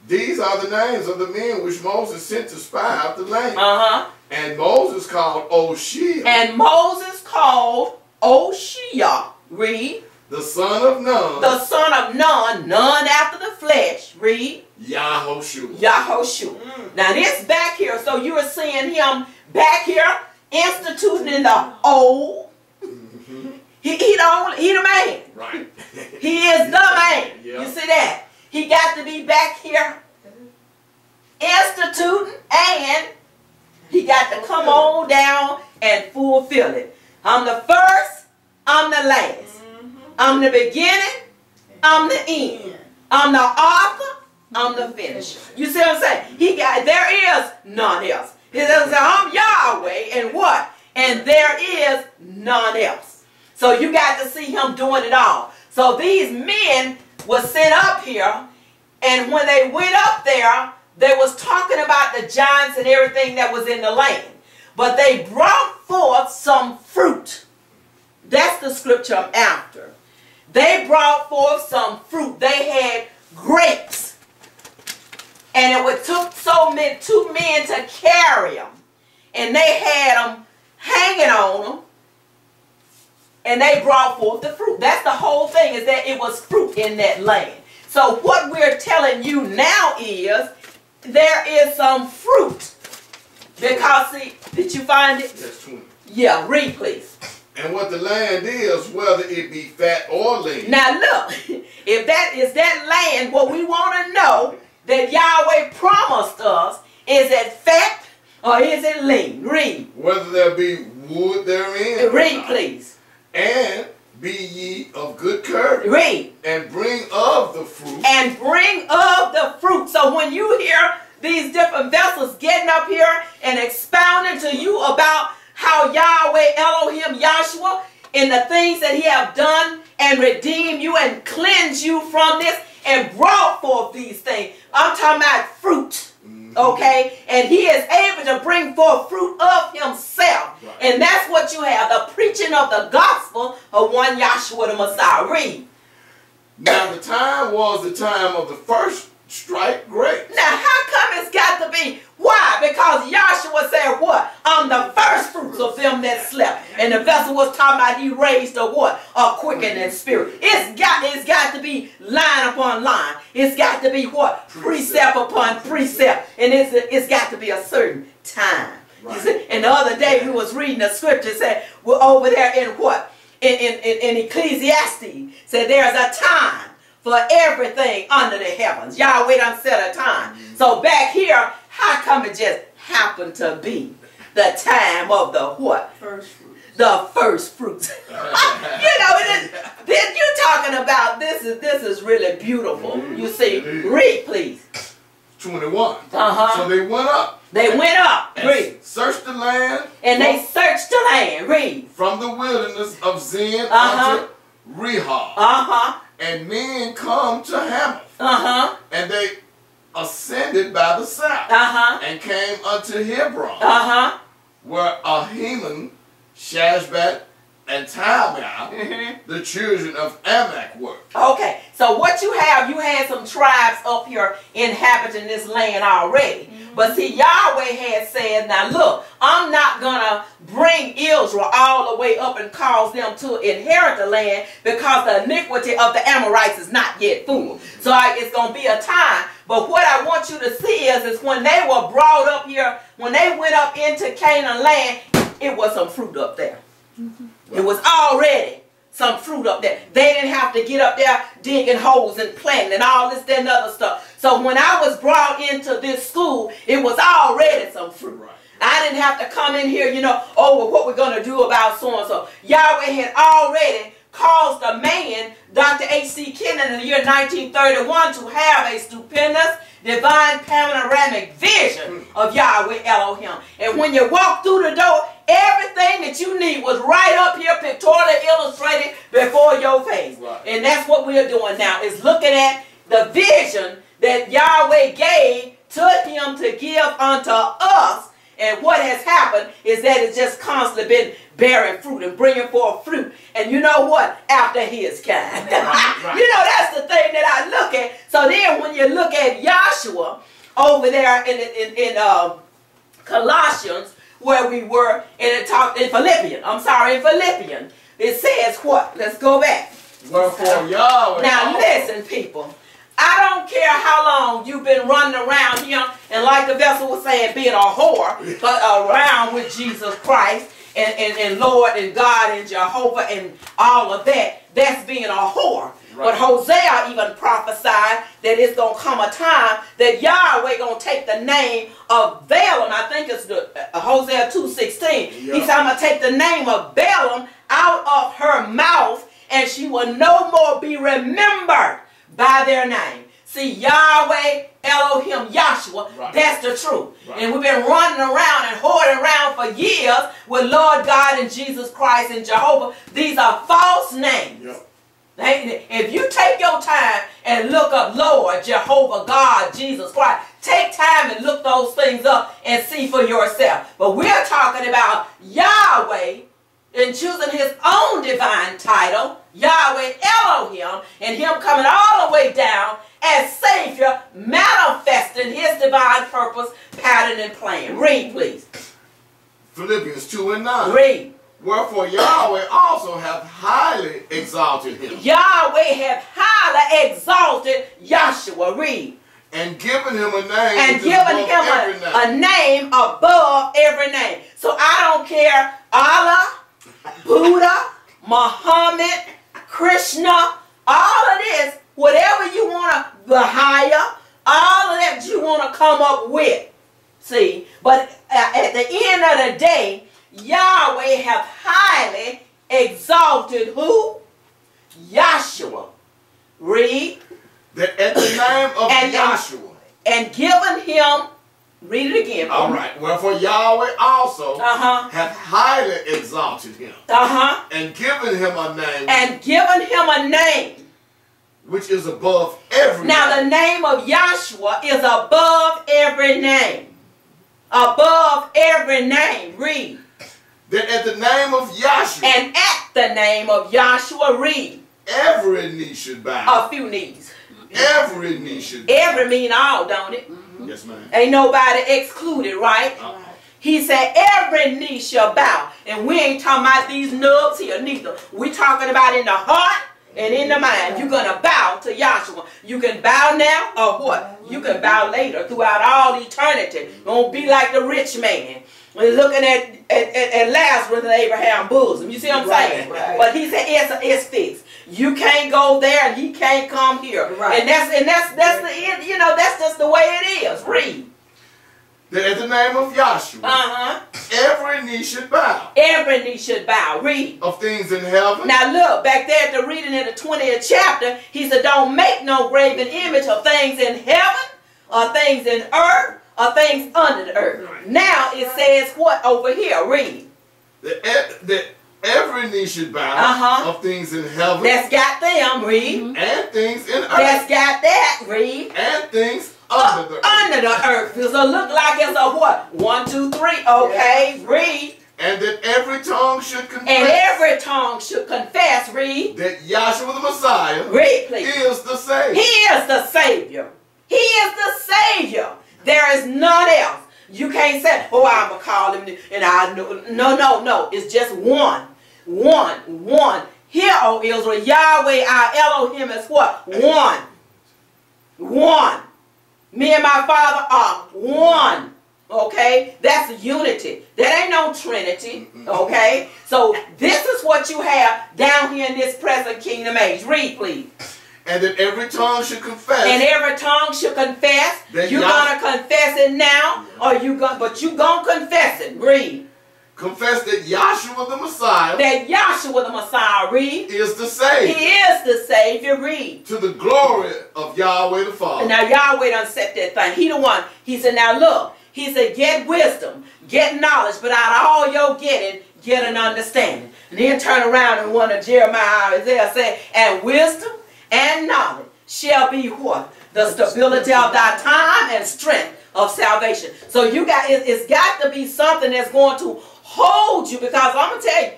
These are the names of the men which Moses sent to spy out the land. And Moses called Oshia. And Moses called Oshia. Read. The son of Nun. The son of Nun. Nun after the flesh. Read. Yahoshua. Yahoshua. Now this back here, so you are seeing him back here instituting in the old. He the man. Right. He is the man. Yeah. You see that? He got to be back here instituting, and he got to come on down and fulfill it. I'm the first, I'm the last. I'm the beginning, I'm the end. I'm the author, I'm the finisher. You see what I'm saying? There is none else. He says, I'm Yahweh, and what? And there is none else. So you got to see him doing it all. So these men were sent up here, and when they went up there, they was talking about the giants and everything that was in the land. But they brought forth some fruit. That's the scripture I'm after. They brought forth some fruit. They had grapes. And it took two men to carry them. And they had them hanging on them. And they brought forth the fruit. That's the whole thing, is that it was fruit in that land. So what we're telling you now is there is some fruit. Because, see, did you find it? That's 20. Yeah, read please. And what the land is, whether it be fat or lean. Now look, if that is that land, what we want to know that Yahweh promised us, is it fat or is it lean? Read. Whether there be wood therein. Read please. And be ye of good courage. Read. And bring of the fruit. And bring of the fruit. So when you hear these different vessels getting up here and expounding to you about how Yahweh Elohim Yahshua and the things that he have done and redeemed you and cleansed you from this and brought forth these things. I'm talking about fruit. Okay? And he is able to bring forth fruit of himself. Right. And that's what you have. The preaching of the gospel of one Yahshua the Messiah. Read. Now the time was the time of the first strike grapes. Now how come it's got to be? Why? Because Yahshua said what? I'm the first fruits of them that slept. And the vessel was talking about he raised a what? A quickening spirit. It's got to be line upon line. It's got to be what? Precept upon precept. And it's got to be a certain time. Right. You see? And the other day we was reading the scripture, said we're over there in what? In Ecclesiastes. Said there's a time for everything under the heavens. Yahweh done set a time. So back here, how come it just happened to be the time of the what? First fruit. The first fruits. You know, then you talking about this is really beautiful. You see, read please. 21. Uh-huh. So they went up. They went up. Read. Searched the land. And they searched the land. Read. From the wilderness of Zin Uh-huh. unto Rehob. Uh-huh. And men come to Hamath. Uh-huh. And they ascended by the south. Uh-huh. And came unto Hebron. Uh-huh. Where Ahiman, Shashbat, and Talmai, the children of Anak, were. Okay, so what you had some tribes up here inhabiting this land already. But see, Yahweh had said, now look, I'm not going to bring Israel all the way up and cause them to inherit the land because the iniquity of the Amorites is not yet full. So it's going to be a time. But what I want you to see is when they were brought up here, when they went up into Canaan land, it was some fruit up there. It was already some fruit up there. They didn't have to get up there digging holes and planting and all this, that, and other stuff. So when I was brought into this school, it was already some fruit. Right. I didn't have to come in here, you know, oh, well, what we're going to do about so-and-so. Yahweh had already caused a man, Dr. H.C. Kennan, in the year 1931 to have a stupendous, divine, panoramic vision of Yahweh Elohim. And when you walk through the door, everything that you need was right up here, pictorially illustrated before your face. Right. And that's what we're doing now, is looking at the vision that Yahweh gave to him to give unto us. And what has happened is that it's just constantly been bearing fruit and bringing forth fruit. And you know what? After his kind. Right. You know, that's the thing that I look at. So then when you look at Yahshua over there in Colossians, where we were, in Philippians. I'm sorry, in Philippians. It says what? Let's go back. Wherefore Yahweh. Now listen, people. I don't care how long you've been running around here, and like the vessel was saying, being a whore, but around with Jesus Christ and Lord and God and Jehovah and all of that. That's being a whore. Right. But Hosea even prophesied that it's going to come a time that Yahweh going to take the name of Balaam. I think it's the Hosea 2:16. Yeah. He said, I'm going to take the name of Balaam out of her mouth, and she will no more be remembered by their name. See, Yahweh, Elohim, Yahshua, right. That's the truth. Right. And we've been running around and hoarding around for years with Lord God and Jesus Christ and Jehovah. These are false names. Yep. If you take your time and look up Lord, Jehovah, God, Jesus Christ, take time and look those things up and see for yourself. But we're talking about Yahweh and choosing his own divine title, Yahweh Elohim, and him coming all the way down as Savior, manifesting his divine purpose, pattern, and plan. Read, please. Philippians 2 and 9. Read. Wherefore Yahweh also hath highly exalted him. Yahweh hath highly exalted Yahshua. Read. And given him a name. And given him a name above every name. So I don't care Allah, Buddha, Muhammad, Krishna, all of this, whatever you want to, Bahaya, all of that you want to come up with. See, but at the end of the day, Yahweh hath highly exalted who? Yahshua. Read. That at the name of Yahshua. And given him, read it again. All right. Wherefore Yahweh also hath highly exalted him. And given him a name. And given him a name. Which is above every name. Now the name of Yahshua is above every name. Above every name. Read. That at the name of Yahshua. And at the name of Yahshua, read. Every knee should bow. A few knees. Every knee should bow. Every mean all, don't it? Yes, ma'am. Ain't nobody excluded, right? He said every knee shall bow. And we ain't talking about these nubs here neither. We talking about in the heart and in the mind. You're going to bow to Yahshua. You can bow now or what? You can bow later throughout all eternity. Don't be like the rich man. Looking at Lazarus and Abraham's bosom. You see what I'm saying? Right. But he said it's fixed. You can't go there and he can't come here. Right. And that's the, you know, that's just the way it is. Read. That at the name of Yahshua, every knee should bow. Every knee should bow. Read. Of things in heaven. Now look, back there at the reading in the 20th chapter, he said, don't make no graven image of things in heaven, or things in earth, or things under the earth. Now it says what over here? Read. That every knee should bow of things in heaven. That's got them. Read. And things in earth. That's got that. Read. And things under the earth. Under the earth. Does it look like it's a what? 1, 2, 3. Okay. Read. And that every tongue should confess. And every tongue should confess. Read. That Yahshua the Messiah. Read, please. Is the Savior. He is the Savior. He is the Savior. There is none else. You can't say, oh, I'm going to call him and I know. No. It's just one. One. Hear, O Israel, Yahweh our Elohim is what? One. Me and my Father are one. Okay? That's unity. That ain't no Trinity. Okay? So this is what you have down here in this present kingdom age. Read, please. And that every tongue should confess. And every tongue should confess. You're going to confess it now, but you're going to confess it. Read. Confess that Yahshua the Messiah. That Yahshua the Messiah, read. Is the Savior. He is the Savior, read. To the glory of Yahweh the Father. Now Yahweh done set that thing. He the one. He said, now look. He said, get wisdom, get knowledge, but out of all your getting, get an understanding. And then turn around and one of Jeremiah, Isaiah said, and wisdom and knowledge shall be what? The stability of thy time and strength of salvation. So you got, it's got to be something that's going to hold you, because I'm going to tell you,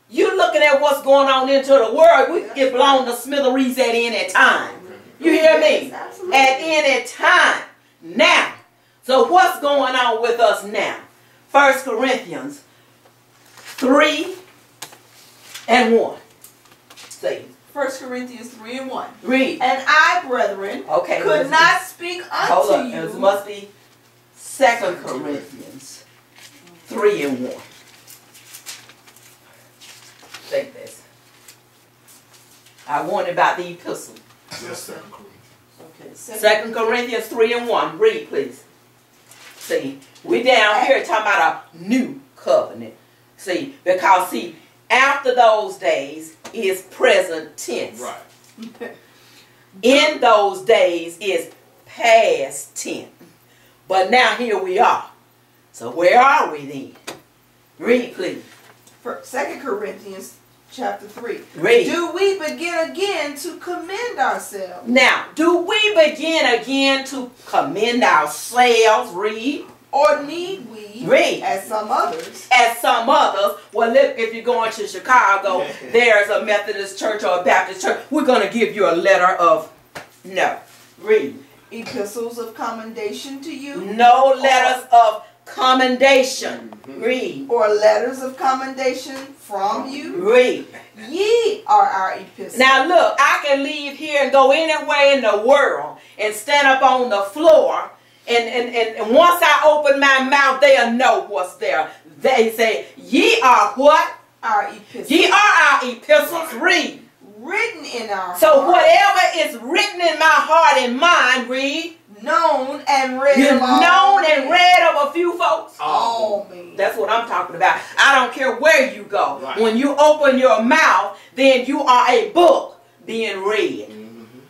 you looking at what's going on into the world, we can get blown to smithereens at any time. You hear me? At any time. Now. So what's going on with us now? 1 Corinthians 3 and 1. See. 1 Corinthians 3 and 1. Read. And I, brethren, could not speak unto you. It must be 2 Corinthians 3 and 1. Take this. I warned about the epistle. Yes, 2 Corinthians. Okay. 2 Corinthians 3 and 1. Read, please. See, we down here talking about a new covenant. See, because see, after those days is present tense. Right. In those days is past tense. But now here we are. So where are we then? Read, please. For 2 Corinthians chapter 3. Read. Do we begin again to commend ourselves? Now, do we begin again to commend ourselves? Read. Or need we, Read. as some others, As some others, well, if you're going to Chicago, there's a Methodist church or a Baptist church. We're going to give you a letter of no. Read. epistles of commendation to you? No letters of commendation. Read. Or letters of commendation from you? Read. Ye are our epistles. Now look, I can leave here and go anywhere in the world and stand up on the floor, and once I open my mouth, they'll know what's there. They say, ye are what? Our epistles. Ye are our epistles. Read. Written in our So heart, whatever is written in my heart and mind, read. known and read You've of all known and men. read of a few folks. All men. That's what I'm talking about. I don't care where you go. Right. When you open your mouth, then you are a book being read.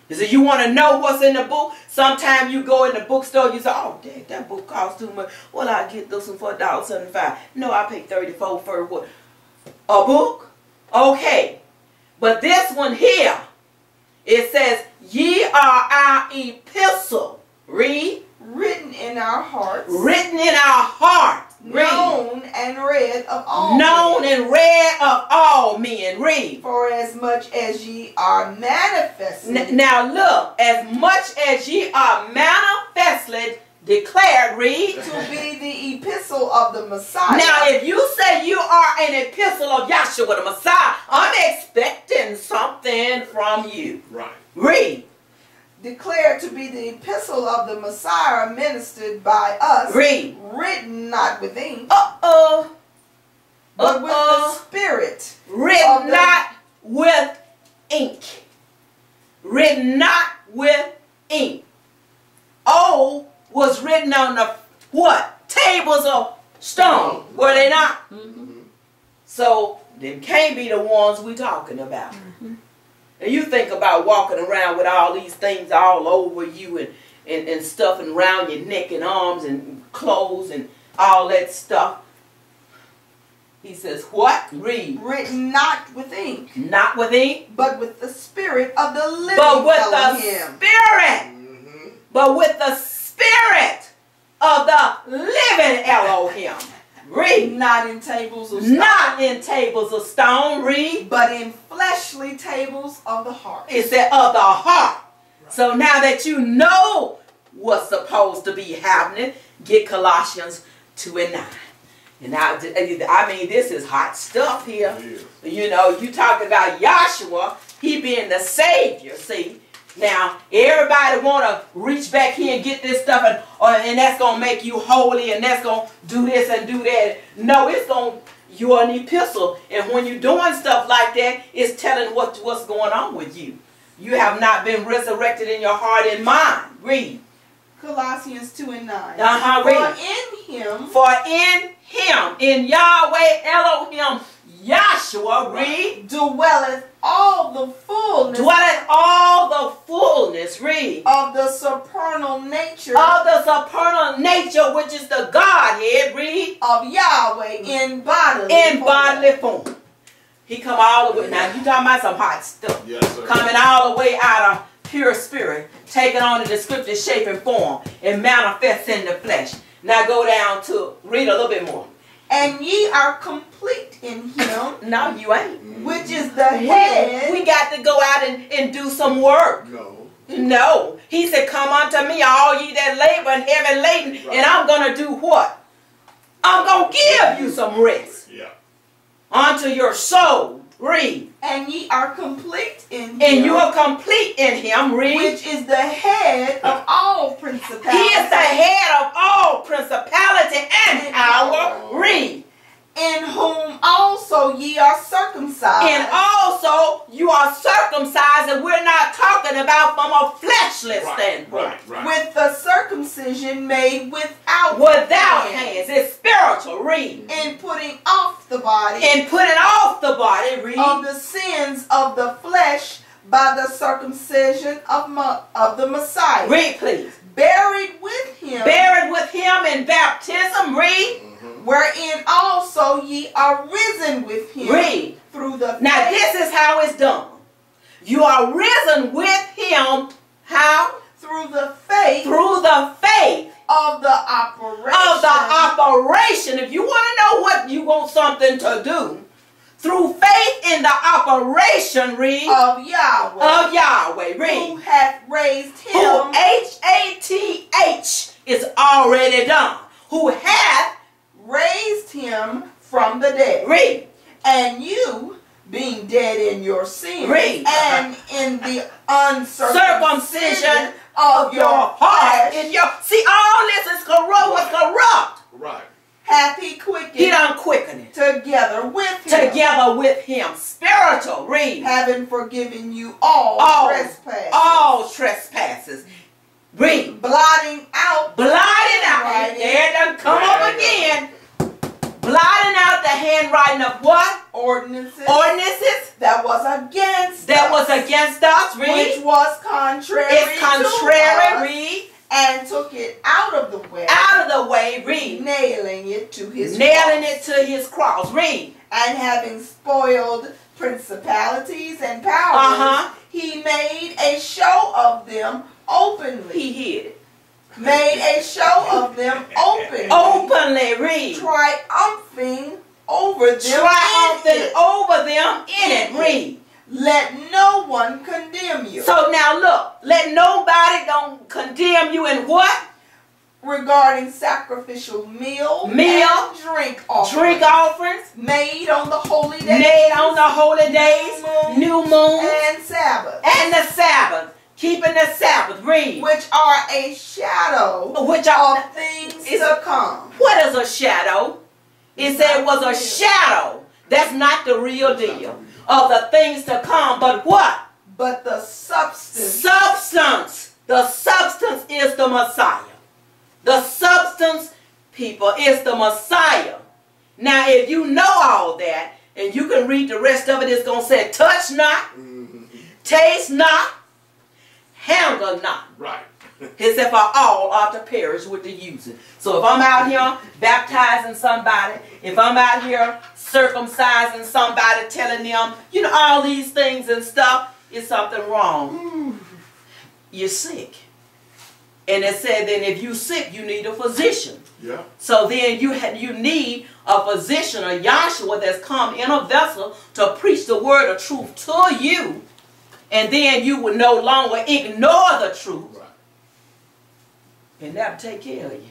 So you want to know what's in the book? Sometimes you go in the bookstore, you say, oh, dang, that book costs too much. Well, I get this one for $1.75. No, I paid $34 for what? A book? Okay. But this one here, it says, ye are our epistle. Read. Written in our hearts. Written in our heart. Read. Known and read of all Known men. and read of all men. Read. For as much as ye are manifestly. Now look, as much as ye are manifestly declared, read. To be the epistle of the Messiah. Now if you say you are an epistle of Yahshua the Messiah, I'm expecting something from you. Right. Read. Declared to be the epistle of the Messiah administered by us. Read. Written not with ink, Uh-oh. but with the Spirit. Written of the- not with ink. Written not with ink. O was written on the what? Tables of stone. Were they not? So them can't be the ones we talking about. And you think about walking around with all these things all over you and stuff and around your neck and arms and clothes and all that stuff. He says, what? Read. Written not with ink, Not with ink, but with the Spirit of the living but with the Elohim. Spirit. But with the Spirit of the living Elohim. Read. Not in tables of stone, Not in tables of stone. Read. but in fleshly tables of the heart. It said of the heart. So now that you know what's supposed to be happening, get Colossians 2 and 9. And now, I mean, this is hot stuff here. Yeah. You know, you talking about Yahshua, he being the Savior, see. Now, everybody want to reach back here and get this stuff, and that's going to make you holy, and that's going to do this and do that. No, it's going to, you're an epistle, and when you're doing stuff like that, it's telling what's going on with you. You have not been resurrected in your heart and mind. Read. Colossians 2 and 9. Uh-huh, For read. in him, For in him, in Yahweh Elohim, Yahshua, read, dwelleth all the fullness dwelleth all the fullness, read, of the supernal nature of the supernal nature, which is the Godhead, read, of Yahweh in bodily in form. bodily form. He come all the way, now you talking about some hot stuff, Yes, sir. coming all the way out of pure spirit, taking on the descriptive shape and form, and manifests in the flesh. Now go down to, read a little bit more. And ye are complete in him, No, you ain't. which is the head. We got to go out and do some work. No. No. He said, come unto me, all ye that labor and heavy laden, and I'm going to do what? I'm going to give you some rest Yeah. unto your soul. Read. And ye are complete in him, And you are complete in him. Read. which is the head of all principalities. He is the head of all principality and power. Read. in whom also ye are circumcised. And also you are circumcised, and we're not talking about from a fleshly standpoint. Right. with the circumcision made without Without hands. It's spiritual. Read. in putting off the body And putting off the body. Read. of the sins of the flesh by the circumcision of the Messiah. Read, please. Buried with him Buried with him in baptism. Read. wherein also ye are risen with him. Read. Through the Now faith. this is how it's done. You are risen with him. How? Through the faith. Through the faith Of the operation. of the operation. If you want to know what you want something to do, through faith in the operation, read, of Yahweh. of Yahweh, Who read, hath raised him. who H-A-T-H is already done, who hath, Raised him from the dead. read, And you, being dead in your sins. Read. And in the uncircumcision circumcision of your heart. flesh. In your, see, all this is corrupt, was corrupt. Right. Hath he quickened. He done quicken it. Together with him. Together with him. Spiritual, read. Having forgiven you all trespasses. All trespasses. Read. Blotting out. Blotting out. Handwriting. There it done come Right. up again. Blotting out the handwriting of what? Ordinances. Ordinances That was against that us, was against us. which Read. was contrary It's to contrary. us, Read. and took it out of the way, Out of the way. Read. nailing it to his Nailing cross. it to his cross. Read. And having spoiled principalities and powers, Uh-huh. he made a show of them openly. He hid it. Made a show of them openly. Openly. Read. Triumphing over them. Triumphing in it. over them in it. Read. Let no one condemn you. So now look, let nobody don't condemn you in what? Regarding sacrificial meal Meal, and drink offerings Drink offerings made on the holy days, made on the holy days, new moon, and Sabbath, and the Sabbath. Keeping the Sabbath. Read. which are a shadow Which are, of things Is- to come. what is a shadow? It said it was a shadow. That's not the real deal of the things to come. But what? But the substance Substance. The substance is the Messiah. The substance, people, is the Messiah. Now, if you know all that, and you can read the rest of it, it's going to say, touch not, taste not, handle not. Right. He said, for all are to perish with the using. So if I'm out here baptizing somebody, if I'm out here circumcising somebody, telling them, you know, all these things and stuff, is something wrong. You're sick. And it said then if you're sick, you need a physician. Yeah. So then you need a physician, a Yahshua that's come in a vessel to preach the word of truth to you. And then you will no longer ignore the truth. Right. And that will take care of you.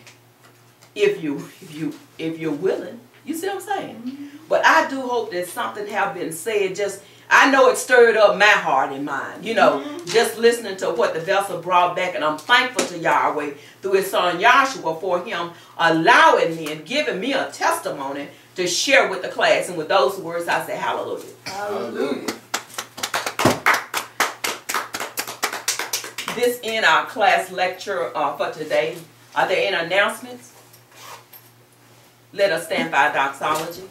If you're willing. You see what I'm saying? But I do hope that something have been said. Just I know it stirred up my heart and mind. You know, just listening to what the vessel brought back, and I'm thankful to Yahweh through his son Yahshua for him allowing me and giving me a testimony to share with the class. And with those words I say hallelujah. Hallelujah. This in our class lecture for today. Are there any announcements? Let us stand by doxology.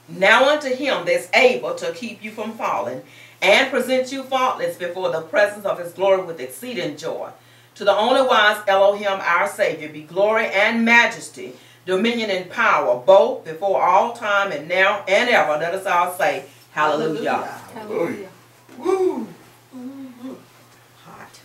Now unto him that's able to keep you from falling and present you faultless before the presence of his glory with exceeding joy. To the only wise Elohim our Savior be glory and majesty, dominion and power, both before all time and now and ever. Let us all say, hallelujah. Hallelujah. Woo. Hot.